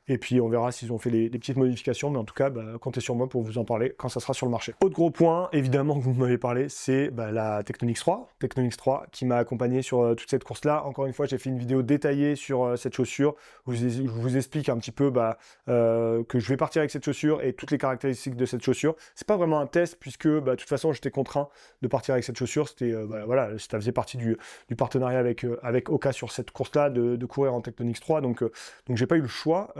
Et puis on verra s'ils ont fait des petites modifications, mais en tout cas, comptez sur moi pour vous en parler quand ça sera sur le marché. Autre gros point, évidemment, que vous m'avez parlé, c'est la Tectonix 3. Tectonix 3 qui m'a accompagné sur toute cette course-là. Encore une fois, j'ai fait une vidéo détaillée sur cette chaussure, où je vous explique un petit peu que je vais partir avec cette chaussure et toutes les caractéristiques de cette chaussure. C'est pas vraiment un test, puisque de toute façon, j'étais contraint de partir avec cette chaussure. C'était ça faisait partie du partenariat avec Oka sur cette course-là, de courir en Tectonix 3. Donc j'ai pas eu le choix.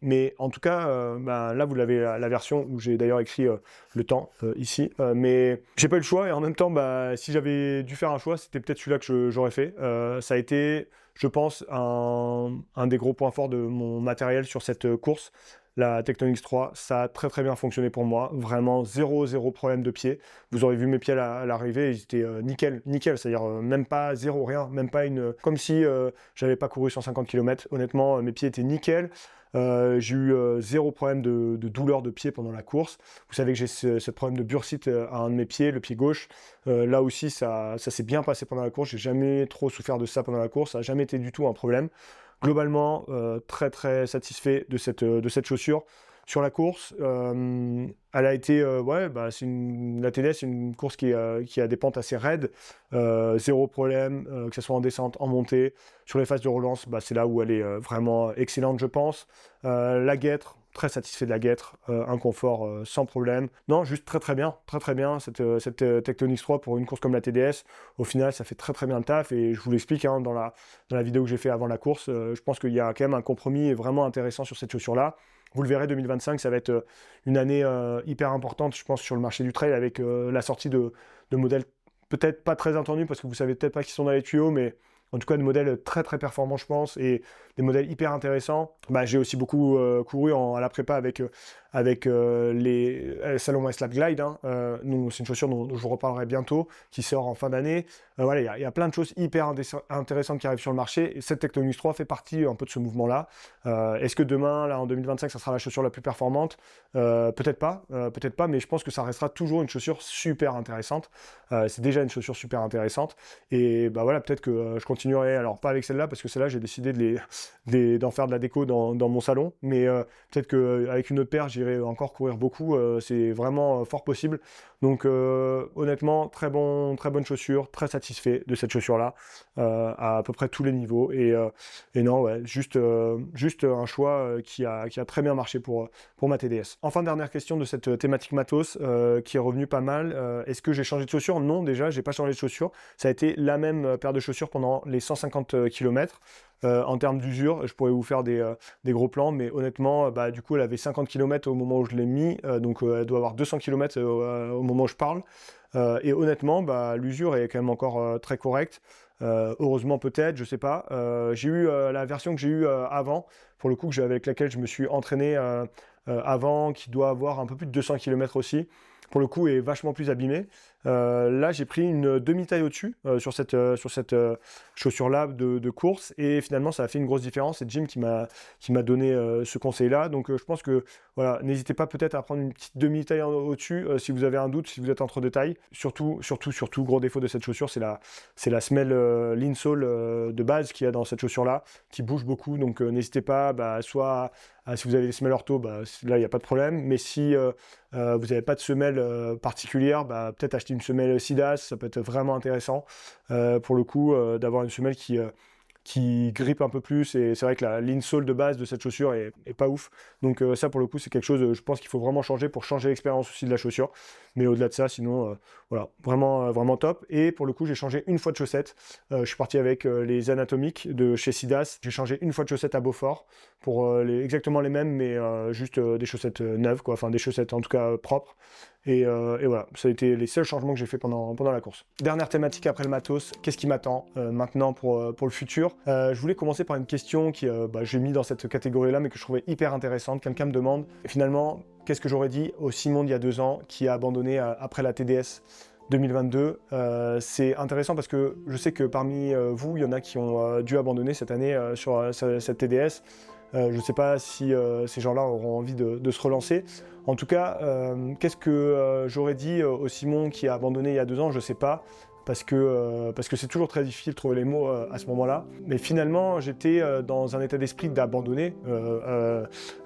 Mais en tout cas, là vous l'avez la version où j'ai d'ailleurs écrit le temps ici, mais j'ai pas eu le choix et en même temps, si j'avais dû faire un choix, c'était peut-être celui-là que j'aurais fait. Ça a été, je pense, un des gros points forts de mon matériel sur cette course. La Tectonix 3, ça a très très bien fonctionné pour moi, vraiment zéro problème de pied. Vous aurez vu mes pieds à l'arrivée, ils étaient nickel, c'est-à-dire même pas zéro, rien, même pas comme si j'avais pas couru 150 km. Honnêtement, mes pieds étaient nickel. J'ai eu zéro problème de douleur de pied pendant la course. Vous savez que j'ai ce problème de bursite à un de mes pieds, le pied gauche. Là aussi, ça s'est bien passé pendant la course. J'ai jamais trop souffert de ça pendant la course. Ça n'a jamais été du tout un problème. Globalement, très très satisfait de cette chaussure. Sur la course, elle a été, la TDS, c'est une course qui a des pentes assez raides, zéro problème, que ce soit en descente, en montée. Sur les phases de relance, c'est là où elle est vraiment excellente, je pense. La guêtre, très satisfait de la guêtre, un confort sans problème. Non, juste très bien, cette Tectonix 3 pour une course comme la TDS. Au final, ça fait très bien le taf et je vous l'explique dans la vidéo que j'ai fait avant la course. Je pense qu'il y a quand même un compromis vraiment intéressant sur cette chaussure-là. Vous le verrez, 2025, ça va être une année hyper importante, je pense, sur le marché du trail avec la sortie de modèles peut-être pas très entendus parce que vous savez peut-être pas qui sont dans les tuyaux, mais en tout cas de modèles très performants, je pense, et des modèles hyper intéressants. J'ai aussi beaucoup couru à la prépa avec les Salomon S-Lab Glide. C'est une chaussure dont je vous reparlerai bientôt, qui sort en fin d'année. Il y a plein de choses hyper intéressantes qui arrivent sur le marché. Et cette Tectonix 3 fait partie un peu de ce mouvement-là. Est-ce que demain, là, en 2025, ça sera la chaussure la plus performante? Peut-être pas, mais je pense que ça restera toujours une chaussure super intéressante. C'est déjà une chaussure super intéressante. Et peut-être que je continuerai, alors pas avec celle-là, parce que celle-là, j'ai décidé d'en faire de la déco dans mon salon. Mais peut-être qu'avec une autre paire, j'irai encore courir beaucoup. C'est vraiment fort possible. Donc honnêtement, très bonne chaussure, très satisfait de cette chaussure-là, à peu près tous les niveaux. Et non, ouais, juste un choix qui a très bien marché pour ma TDS. Enfin, dernière question de cette thématique matos qui est revenue pas mal. Est-ce que j'ai changé de chaussures? Non, déjà, j'ai pas changé de chaussures. Ça a été la même paire de chaussures pendant les 150 km. En termes d'usure, je pourrais vous faire des gros plans, mais honnêtement, du coup, elle avait 50 km au moment où je l'ai mis, donc elle doit avoir 200 km au moment où je parle. Et honnêtement, l'usure est quand même encore très correcte. Heureusement peut-être, je sais pas. J'ai eu la version que j'ai eue avant, pour le coup, avec laquelle je me suis entraîné avant, qui doit avoir un peu plus de 200 km aussi. Pour le coup, est vachement plus abîmée. Là, j'ai pris une demi-taille au-dessus sur cette chaussure-là de course, et finalement, ça a fait une grosse différence. C'est Jim qui m'a donné ce conseil-là. Donc, je pense que voilà, n'hésitez pas peut-être à prendre une petite demi-taille au-dessus si vous avez un doute, si vous êtes entre deux tailles. Surtout, gros défaut de cette chaussure, c'est la semelle l'insole de base qu'il y a dans cette chaussure-là, qui bouge beaucoup. Donc, n'hésitez pas, soit si vous avez des semelles ortho, là, il n'y a pas de problème. Mais si vous n'avez pas de semelle particulière, peut-être acheter une semelle Sidas, ça peut être vraiment intéressant pour le coup d'avoir une semelle qui grippe un peu plus, et c'est vrai que l'insole de base de cette chaussure est pas ouf. Donc ça pour le coup c'est quelque chose, je pense qu'il faut vraiment changer pour changer l'expérience aussi de la chaussure. Mais au-delà de ça, sinon voilà, vraiment top. Et pour le coup j'ai changé une fois de chaussettes. Je suis parti avec les anatomiques de chez Sidas. J'ai changé une fois de chaussettes à Beaufort pour exactement les mêmes, mais juste des chaussettes neuves, quoi. Enfin des chaussettes en tout cas propres. Et voilà, ça a été les seuls changements que j'ai fait pendant la course. Dernière thématique après le matos, qu'est-ce qui m'attend maintenant pour le futur? Je voulais commencer par une question qui j'ai mis dans cette catégorie-là, mais que je trouvais hyper intéressante. Quelqu'un me demande, et finalement, qu'est-ce que j'aurais dit au Simon d'il y a 2 ans qui a abandonné après la TDS 2022. C'est intéressant parce que je sais que parmi vous, il y en a qui ont dû abandonner cette année sur cette TDS. Je ne sais pas si ces gens-là auront envie de se relancer. En tout cas, qu'est-ce que j'aurais dit au Simon qui a abandonné il y a 2 ans? Je ne sais pas, parce que c'est toujours très difficile de trouver les mots à ce moment-là. Mais finalement, j'étais dans un état d'esprit d'abandonner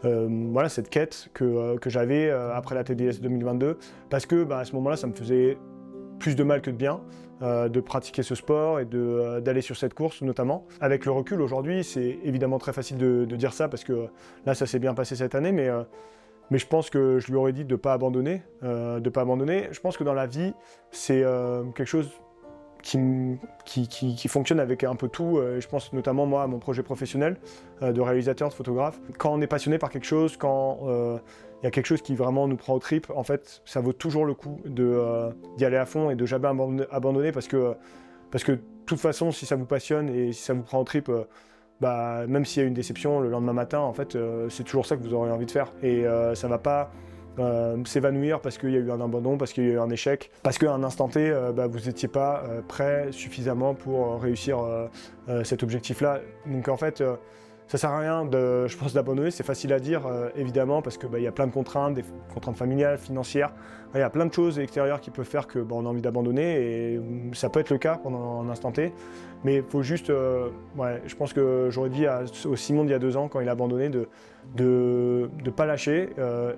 voilà, cette quête que j'avais après la TDS 2022, parce que à ce moment-là, ça me faisait plus de mal que de bien de pratiquer ce sport et d'aller sur cette course notamment. Avec le recul aujourd'hui, c'est évidemment très facile de dire ça parce que là ça s'est bien passé cette année, mais je pense que je lui aurais dit de ne pas abandonner. Je pense que dans la vie, c'est quelque chose qui fonctionne avec un peu tout. Je pense notamment moi à mon projet professionnel de réalisateur, de photographe. Quand on est passionné par quelque chose, quand il y a quelque chose qui vraiment nous prend aux tripes, en fait, ça vaut toujours le coup d'y aller à fond et de jamais abandonner parce que de toute façon, si ça vous passionne et si ça vous prend aux tripes, même s'il y a une déception le lendemain matin, en fait, c'est toujours ça que vous aurez envie de faire. Et ça va pas s'évanouir parce qu'il y a eu un abandon, parce qu'il y a eu un échec, parce qu'à un instant T, vous n'étiez pas prêt suffisamment pour réussir cet objectif-là. Donc en fait, ça sert à rien, je pense, d'abandonner. C'est facile à dire, évidemment, parce que y a plein de contraintes, des contraintes familiales, financières. Il y a plein de choses extérieures qui peuvent faire que on a envie d'abandonner, et ça peut être le cas pendant un instant T. Mais il faut juste, je pense que j'aurais dit au Simon d'il y a 2 ans, quand il a abandonné, de pas lâcher,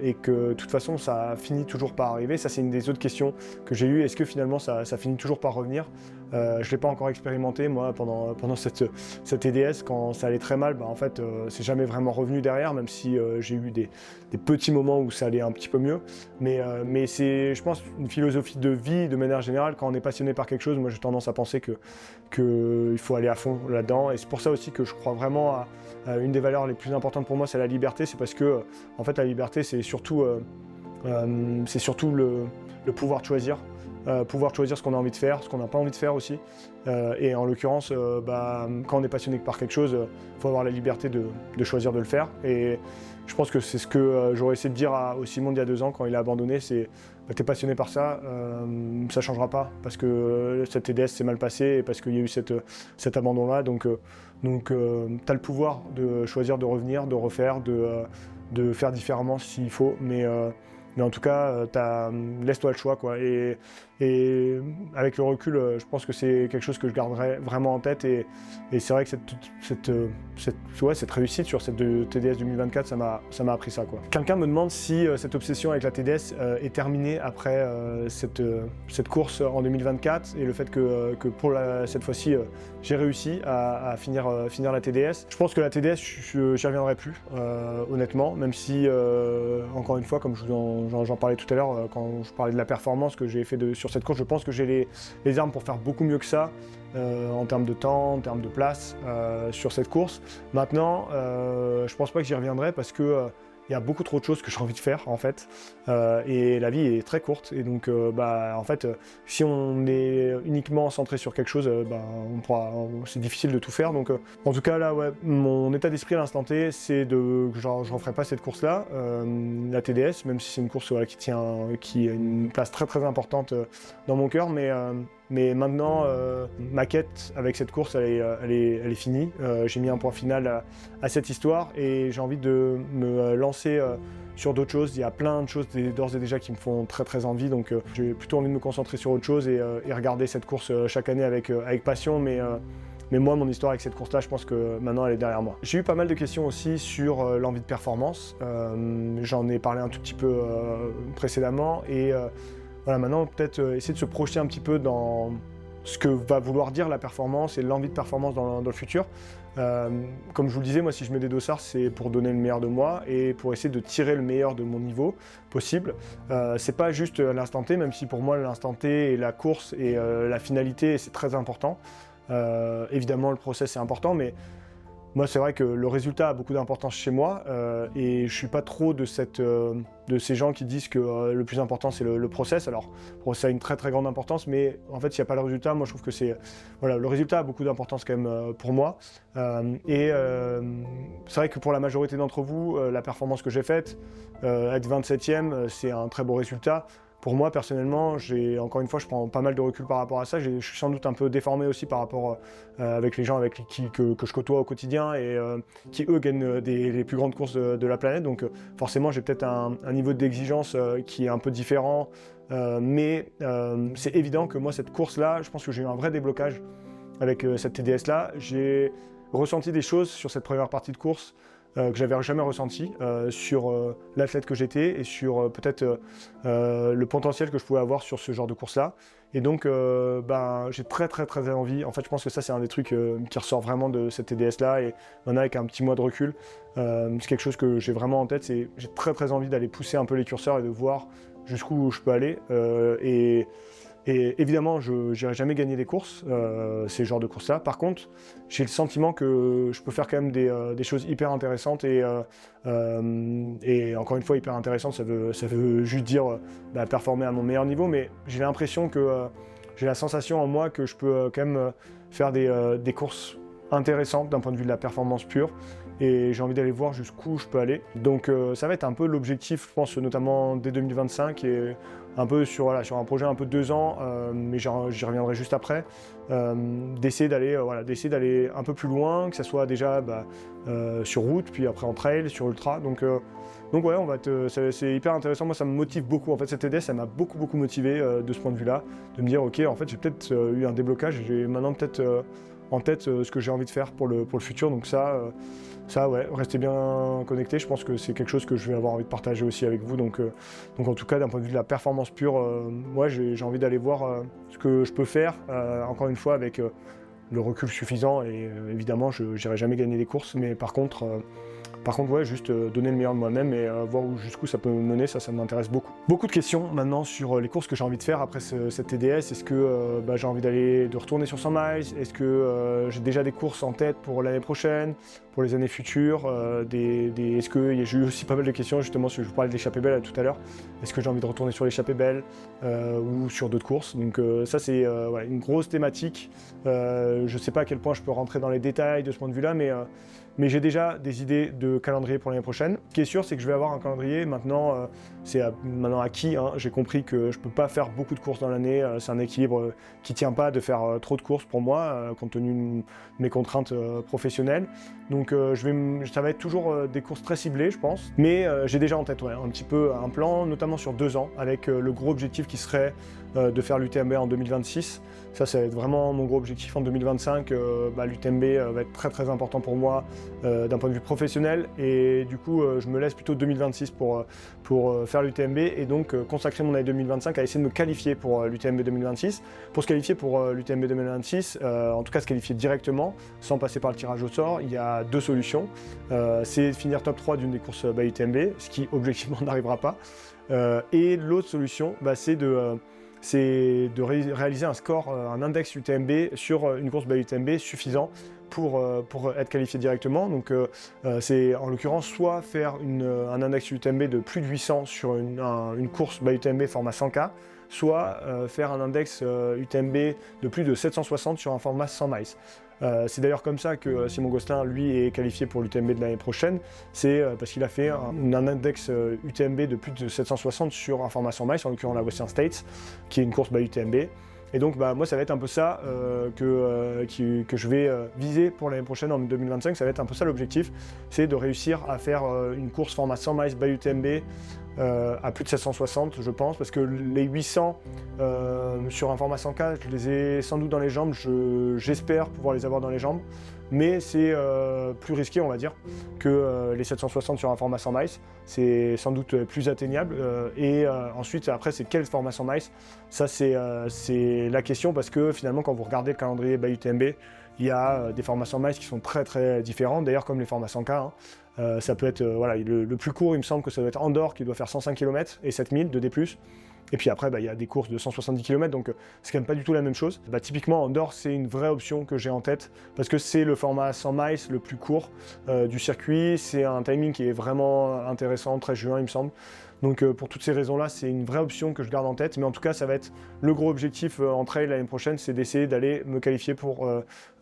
et que de toute façon, ça finit toujours par arriver. Ça, c'est une des autres questions que j'ai eues. Est-ce que finalement, ça finit toujours par revenir? Je ne l'ai pas encore expérimenté, moi, pendant cette TDS, quand ça allait très mal, en fait, c'est jamais vraiment revenu derrière, même si j'ai eu des petits moments où ça allait un petit peu mieux. Mais c'est, je pense, une philosophie de vie, de manière générale. Quand on est passionné par quelque chose, moi, j'ai tendance à penser qu'il faut aller à fond là-dedans. Et c'est pour ça aussi que je crois vraiment à une des valeurs les plus importantes pour moi, c'est la liberté. C'est parce que, en fait, la liberté, c'est surtout le pouvoir de choisir. Pouvoir choisir ce qu'on a envie de faire, ce qu'on n'a pas envie de faire aussi. Et en l'occurrence, quand on est passionné par quelque chose, il faut avoir la liberté de choisir de le faire. Et je pense que c'est ce que j'aurais essayé de dire au Simon d'il y a 2 ans quand il a abandonné, c'est t'es passionné par ça, ça ne changera pas parce que cette TDS s'est mal passée et parce qu'il y a eu cet abandon-là. Donc tu as le pouvoir de choisir de revenir, de refaire, de faire différemment s'il faut. Mais en tout cas, laisse-toi le choix, quoi. Et avec le recul, je pense que c'est quelque chose que je garderai vraiment en tête. Et c'est vrai que cette réussite sur cette TDS 2024, ça m'a appris ça, quoi. Quelqu'un me demande si cette obsession avec la TDS est terminée après cette course en 2024 et le fait que pour cette fois-ci, j'ai réussi à finir la TDS. Je pense que la TDS, j'y reviendrai plus, honnêtement, même si, encore une fois, comme j'en parlais tout à l'heure, quand je parlais de la performance que j'ai fait sur cette course, je pense que j'ai les armes pour faire beaucoup mieux que ça, en termes de temps, en termes de place, sur cette course. Maintenant, je pense pas que j'y reviendrai parce que il y a beaucoup trop de choses que j'ai envie de faire en fait, et la vie est très courte, et donc en fait, si on est uniquement centré sur quelque chose, c'est difficile de tout faire. Donc en tout cas là, ouais, mon état d'esprit à l'instant T, c'est de genre je referai pas cette course-là, la TDS, même si c'est une course qui a une place très très importante dans mon cœur, mais maintenant, ma quête avec cette course, elle est finie. J'ai mis un point final à cette histoire et j'ai envie de me lancer sur d'autres choses. Il y a plein de choses d'ores et déjà qui me font très très envie, donc j'ai plutôt envie de me concentrer sur autre chose et regarder cette course chaque année avec passion. Mais moi, mon histoire avec cette course-là, je pense que maintenant, elle est derrière moi. J'ai eu pas mal de questions aussi sur l'envie de performance. J'en ai parlé un tout petit peu précédemment et voilà, maintenant, peut-être essayer de se projeter un petit peu dans ce que va vouloir dire la performance et l'envie de performance dans le futur. Comme je vous le disais, moi, si je mets des dossards, c'est pour donner le meilleur de moi et pour essayer de tirer le meilleur de mon niveau possible. C'est pas juste l'instant T, même si pour moi, l'instant T et la course et la finalité, c'est très important. Évidemment, le process, c'est important, mais moi, c'est vrai que le résultat a beaucoup d'importance chez moi et je suis pas trop de ces gens qui disent que le plus important c'est le process. Alors, ça a une très très grande importance, mais en fait, s'il n'y a pas le résultat, moi je trouve que le résultat a beaucoup d'importance quand même pour moi. C'est vrai que pour la majorité d'entre vous, la performance que j'ai faite, être 27e, c'est un très beau résultat. Pour moi, personnellement, encore une fois, je prends pas mal de recul par rapport à ça. Je suis sans doute un peu déformé aussi par rapport avec les gens que je côtoie au quotidien et qui, eux, gagnent les plus grandes courses de la planète. Donc forcément, j'ai peut-être un niveau d'exigence qui est un peu différent. Mais c'est évident que moi, cette course-là, je pense que j'ai eu un vrai déblocage avec cette TDS-là. J'ai ressenti des choses sur cette première partie de course que j'avais jamais ressenti sur l'athlète que j'étais et sur peut-être le potentiel que je pouvais avoir sur ce genre de course-là. Et donc, j'ai très très très envie. En fait, je pense que ça, c'est un des trucs qui ressort vraiment de cette TDS-là. Et maintenant, avec un petit mois de recul, c'est quelque chose que j'ai vraiment en tête. J'ai très très envie d'aller pousser un peu les curseurs et de voir jusqu'où je peux aller. Et évidemment, je n'irai jamais gagner des courses, ces genres de courses-là. Par contre, j'ai le sentiment que je peux faire quand même des choses hyper intéressantes. Et encore une fois, hyper intéressantes, ça veut juste dire performer à mon meilleur niveau. Mais j'ai l'impression que j'ai la sensation en moi que je peux quand même faire des courses intéressantes d'un point de vue de la performance pure. Et j'ai envie d'aller voir jusqu'où je peux aller. Donc ça va être un peu l'objectif, je pense, notamment dès 2025, et un peu sur un projet un peu de 2 ans, mais j'y reviendrai juste après, d'essayer d'aller un peu plus loin, que ce soit déjà sur route, puis après en trail, sur ultra. Donc ouais, c'est hyper intéressant. Moi, ça me motive beaucoup. En fait, cette TDS, ça m'a beaucoup motivé de ce point de vue-là, de me dire, ok, en fait, j'ai peut-être eu un déblocage, j'ai maintenant peut-être en tête ce que j'ai envie de faire pour le futur. Donc ça, ouais, restez bien connectés. Je pense que c'est quelque chose que je vais avoir envie de partager aussi avec vous. Donc en tout cas, d'un point de vue de la performance pure, moi, j'ai envie d'aller voir ce que je peux faire, encore une fois, avec le recul suffisant. Et évidemment, je n'irai jamais gagner des courses. Mais par contre, ouais, juste donner le meilleur de moi-même et voir jusqu'où ça peut me mener, ça m'intéresse beaucoup. Beaucoup de questions maintenant sur les courses que j'ai envie de faire après cette TDS. Est-ce que j'ai envie de retourner sur 100 miles? Est-ce que j'ai déjà des courses en tête pour l'année prochaine, pour les années futures? Est-ce que j'ai eu aussi pas mal de questions justement sur, je vous parlais de l'échappée belle tout à l'heure. Est-ce que j'ai envie de retourner sur l'échappée belle ou sur d'autres courses? Donc ça c'est une grosse thématique. Je ne sais pas à quel point je peux rentrer dans les détails de ce point de vue-là, mais j'ai déjà des idées de calendrier pour l'année prochaine. Ce qui est sûr, c'est que je vais avoir un calendrier. Maintenant, c'est maintenant acquis. J'ai compris que je ne peux pas faire beaucoup de courses dans l'année. C'est un équilibre qui ne tient pas de faire trop de courses pour moi, compte tenu de mes contraintes professionnelles. Donc ça va être toujours des courses très ciblées, je pense. Mais j'ai déjà en tête un petit peu un plan, notamment sur 2 ans, avec le gros objectif qui serait de faire l'UTMB en 2026. Ça va être vraiment mon gros objectif en 2025. L'UTMB va être très très important pour moi d'un point de vue professionnel, et du coup je me laisse plutôt 2026 pour faire l'UTMB, et donc consacrer mon année 2025 à essayer de me qualifier pour l'UTMB 2026. Pour se qualifier pour l'UTMB 2026, en tout cas se qualifier directement sans passer par le tirage au sort, il y a 2 solutions. C'est de finir top 3 d'une des courses UTMB, ce qui objectivement n'arrivera pas, et l'autre solution, c'est de réaliser un score, un index UTMB sur une course UTMB suffisant pour être qualifié directement. Donc c'est en l'occurrence soit faire un index UTMB de plus de 800 sur une course UTMB format 100K, soit faire un index UTMB de plus de 760 sur un format 100 miles. C'est d'ailleurs comme ça que Simon Gosselin, lui, est qualifié pour l'UTMB de l'année prochaine. C'est parce qu'il a fait un index UTMB de plus de 760 sur un format 100 miles, en l'occurrence la Western States, qui est une course UTMB. Et donc moi ça va être un peu ça que je vais viser pour l'année prochaine en 2025, ça va être un peu ça l'objectif, c'est de réussir à faire une course format 100 miles UTMB à plus de 760 je pense, parce que les 800 sur un format 100K, je les ai sans doute dans les jambes, j'espère pouvoir les avoir dans les jambes, mais c'est plus risqué on va dire que les 760 sur un format 100 miles, c'est sans doute plus atteignable et ensuite après c'est quel format 100 miles, ça c'est la question, parce que finalement quand vous regardez le calendrier UTMB, il y a des formats 100 miles qui sont très très différents, d'ailleurs comme les formats 100K, hein. Ça peut être, le plus court il me semble que ça doit être Andorre qui doit faire 105 km et 7000 de D+. Et puis après, il y a des courses de 170 km, donc c'est quand même pas du tout la même chose. Typiquement, Andorre, c'est une vraie option que j'ai en tête, parce que c'est le format 100 miles le plus court du circuit, c'est un timing qui est vraiment intéressant, 13 juin il me semble. Donc pour toutes ces raisons-là, c'est une vraie option que je garde en tête, mais en tout cas, ça va être le gros objectif en trail l'année prochaine, c'est d'essayer d'aller me qualifier pour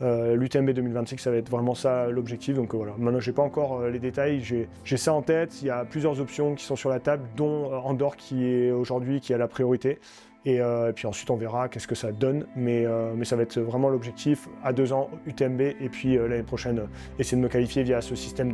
l'UTMB 2026, ça va être vraiment ça l'objectif. Donc voilà, maintenant j'ai pas encore les détails, j'ai ça en tête, il y a plusieurs options qui sont sur la table, dont Andorre qui est aujourd'hui qui a la priorité. Et puis ensuite on verra qu'est-ce que ça donne, mais ça va être vraiment l'objectif à 2 ans UTMB, et puis l'année prochaine essayer de me qualifier via ce système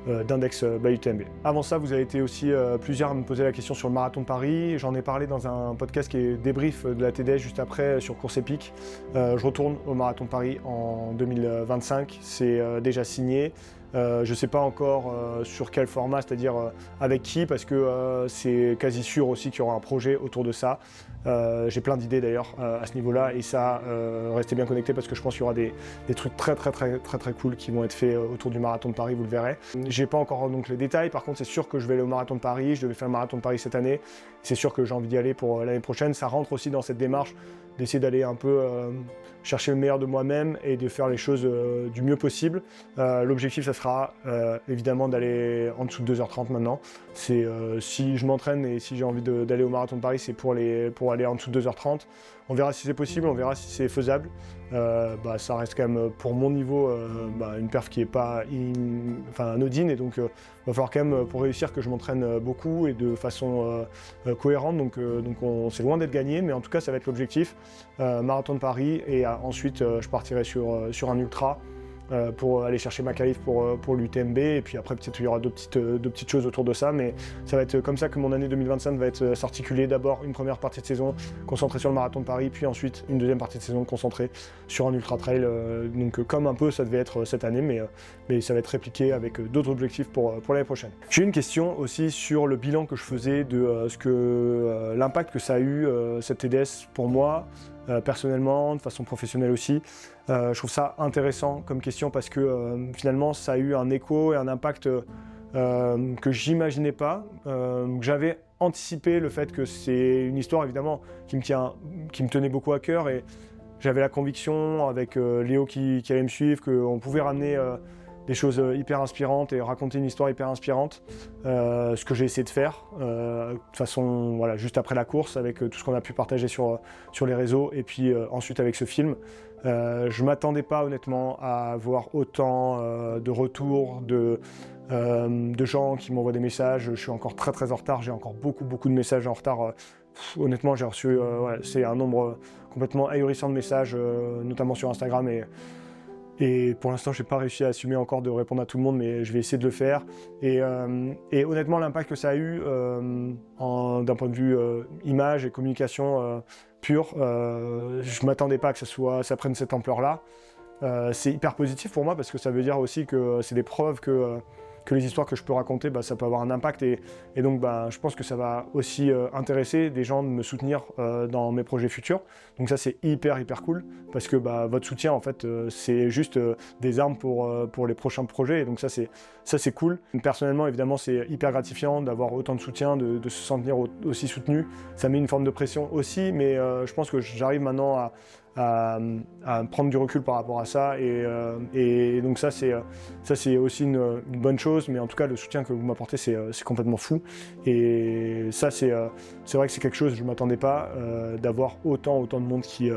d'index UTMB. Avant ça, vous avez été aussi plusieurs à me poser la question sur le marathon de Paris. J'en ai parlé dans un podcast qui est débrief de la TDS juste après sur Course Épique. Je retourne au marathon de Paris en 2025, c'est déjà signé. Je ne sais pas encore sur quel format, c'est-à-dire avec qui, parce que c'est quasi sûr aussi qu'il y aura un projet autour de ça. J'ai plein d'idées d'ailleurs à ce niveau-là, et ça, restez bien connectés parce que je pense qu'il y aura des trucs très cool qui vont être faits autour du marathon de Paris, vous le verrez. J'ai pas encore donc les détails, par contre c'est sûr que je vais aller au marathon de Paris, je devais faire le marathon de Paris cette année, c'est sûr que j'ai envie d'y aller pour l'année prochaine. Ça rentre aussi dans cette démarche d'essayer d'aller un peu chercher le meilleur de moi-même et de faire les choses du mieux possible. L'objectif, ça sera évidemment d'aller en dessous de 2h30 maintenant. C'est si je m'entraîne et si j'ai envie d'aller au marathon de Paris, c'est pour aller en dessous de 2h30. On verra si c'est possible, on verra si c'est faisable. Ça reste quand même pour mon niveau une perf qui n'est pas anodine, et donc il va falloir quand même pour réussir que je m'entraîne beaucoup et de façon cohérente, donc c'est loin d'être gagné, mais en tout cas ça va être l'objectif, marathon de Paris, et ensuite je partirai sur un ultra pour aller chercher ma qualif pour l'UTMB, et puis après peut-être il y aura deux petites choses autour de ça, mais ça va être comme ça que mon année 2025 va être s'articuler. D'abord une première partie de saison concentrée sur le marathon de Paris, puis ensuite une deuxième partie de saison concentrée sur un ultra trail, donc comme un peu ça devait être cette année, mais ça va être répliqué avec d'autres objectifs pour l'année prochaine. J'ai une question aussi sur le bilan que je faisais de l'impact que ça a eu cette TDS pour moi, personnellement, de façon professionnelle aussi. Je trouve ça intéressant comme question parce que finalement ça a eu un écho et un impact que j'imaginais pas, que j'avais anticipé, le fait que c'est une histoire évidemment qui me tenait beaucoup à cœur, et j'avais la conviction avec Léo qui allait me suivre qu'on pouvait ramener des choses hyper inspirantes et raconter une histoire hyper inspirante, ce que j'ai essayé de faire de façon juste après la course, avec tout ce qu'on a pu partager sur les réseaux, et puis ensuite avec ce film. Je m'attendais pas honnêtement à avoir autant de retours, de gens qui m'envoient des messages. Je suis encore très en retard, j'ai encore beaucoup de messages en retard. Honnêtement, j'ai reçu c'est un nombre complètement ahurissant de messages, notamment sur Instagram, et pour l'instant, je n'ai pas réussi à assumer encore de répondre à tout le monde, mais je vais essayer de le faire. Et honnêtement, l'impact que ça a eu d'un point de vue image et communication pure, je ne m'attendais pas que ça prenne cette ampleur-là. C'est hyper positif pour moi parce que ça veut dire aussi que c'est des preuves que les histoires que je peux raconter, ça peut avoir un impact, et donc je pense que ça va aussi intéresser des gens de me soutenir dans mes projets futurs. Donc ça c'est hyper cool, parce que votre soutien en fait c'est juste des armes pour les prochains projets, et donc ça c'est cool. Personnellement évidemment c'est hyper gratifiant d'avoir autant de soutien, de se sentir aussi soutenu. Ça met une forme de pression aussi, mais je pense que j'arrive maintenant à prendre du recul par rapport à ça. Et donc ça c'est aussi une bonne chose, mais en tout cas le soutien que vous m'apportez c'est complètement fou. Et ça c'est vrai que c'est quelque chose, je ne m'attendais pas d'avoir autant de monde qui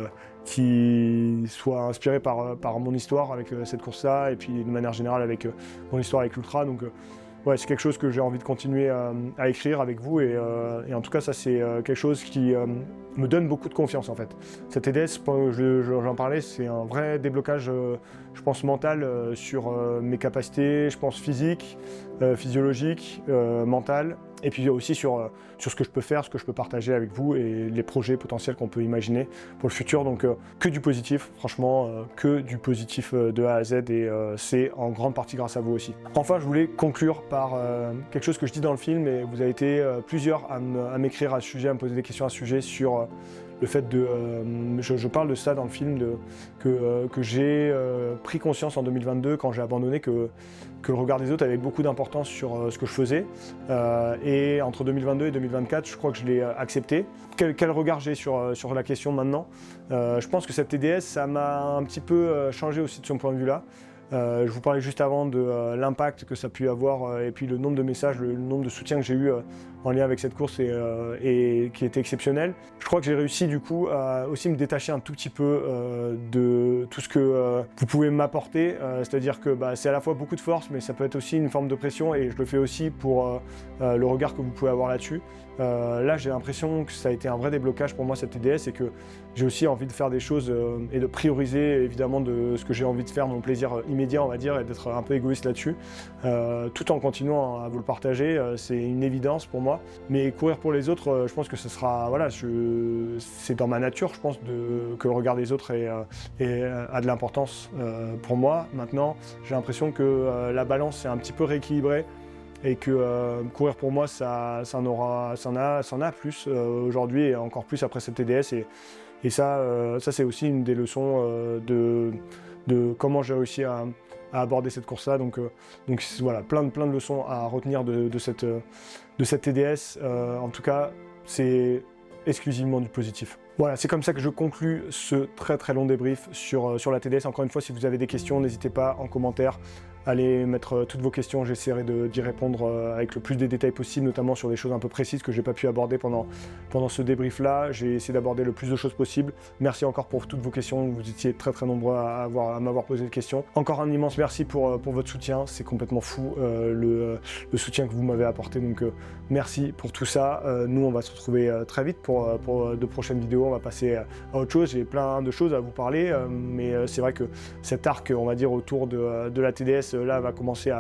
soit inspiré par mon histoire avec cette course-là, et puis de manière générale avec mon histoire avec l'ultra. Donc ouais, c'est quelque chose que j'ai envie de continuer à écrire avec vous, et en tout cas ça c'est quelque chose qui me donne beaucoup de confiance en fait. Cette TDS, j'en parlais, c'est un vrai déblocage, je pense mental sur mes capacités, je pense physiques, physiologiques, mentales, et puis aussi sur ce que je peux faire, ce que je peux partager avec vous et les projets potentiels qu'on peut imaginer pour le futur. Donc que du positif, franchement, que du positif de A à Z, et c'est en grande partie grâce à vous aussi. Enfin, je voulais conclure par quelque chose que je dis dans le film, et vous avez été plusieurs à m'écrire à ce sujet, à me poser des questions à ce sujet sur le fait de... je parle de ça dans le film, que j'ai pris conscience en 2022 quand j'ai abandonné que le regard des autres avait beaucoup d'importance sur ce que je faisais. Et entre 2022 et 2024, je crois que je l'ai accepté. Quel regard j'ai sur la question maintenant? Je pense que cette TDS, ça m'a un petit peu changé aussi de ce point de vue-là. Je vous parlais juste avant de l'impact que ça a pu avoir, et puis le nombre de messages, le nombre de soutiens que j'ai eu en lien avec cette course, et qui était exceptionnel. Je crois que j'ai réussi du coup à aussi me détacher un tout petit peu de tout ce que vous pouvez m'apporter, c'est-à-dire que c'est à la fois beaucoup de force, mais ça peut être aussi une forme de pression, et je le fais aussi pour le regard que vous pouvez avoir là-dessus. Là, j'ai l'impression que ça a été un vrai déblocage pour moi, cette TDS, et que j'ai aussi envie de faire des choses et de prioriser évidemment de ce que j'ai envie de faire, mon plaisir immédiat, on va dire, et d'être un peu égoïste là-dessus, tout en continuant à vous le partager. C'est une évidence pour moi, mais courir pour les autres, je pense que ce sera, voilà, c'est dans ma nature, je pense, que le regard des autres a de l'importance pour moi. Maintenant, j'ai l'impression que la balance s'est un petit peu rééquilibrée, et que courir pour moi, ça en a plus aujourd'hui, et encore plus après cette TDS. Et ça c'est aussi une des leçons de comment j'ai réussi à aborder cette course-là. Donc voilà, plein de leçons à retenir de cette TDS. En tout cas, c'est exclusivement du positif. Voilà, c'est comme ça que je conclus ce très long débrief sur la TDS. Encore une fois, si vous avez des questions, n'hésitez pas en commentaire. Allez mettre toutes vos questions, j'essaierai d'y répondre avec le plus de détails possible, notamment sur des choses un peu précises que je n'ai pas pu aborder pendant ce débrief-là. J'ai essayé d'aborder le plus de choses possible. Merci encore pour toutes vos questions, vous étiez très nombreux à m'avoir posé des questions. Encore un immense merci pour votre soutien, c'est complètement fou le soutien que vous m'avez apporté, donc merci pour tout ça. Nous, on va se retrouver très vite pour de prochaines vidéos, on va passer à autre chose. J'ai plein de choses à vous parler, mais c'est vrai que cet arc, on va dire, autour de la TDS, là va commencer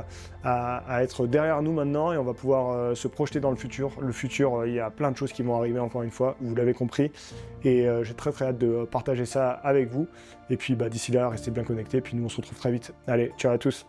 à être derrière nous maintenant, et on va pouvoir se projeter dans le futur. Le futur, il y a plein de choses qui vont arriver, encore une fois, vous l'avez compris, et j'ai très hâte de partager ça avec vous. Et puis d'ici là, restez bien connectés, puis nous on se retrouve très vite. Allez, ciao à tous.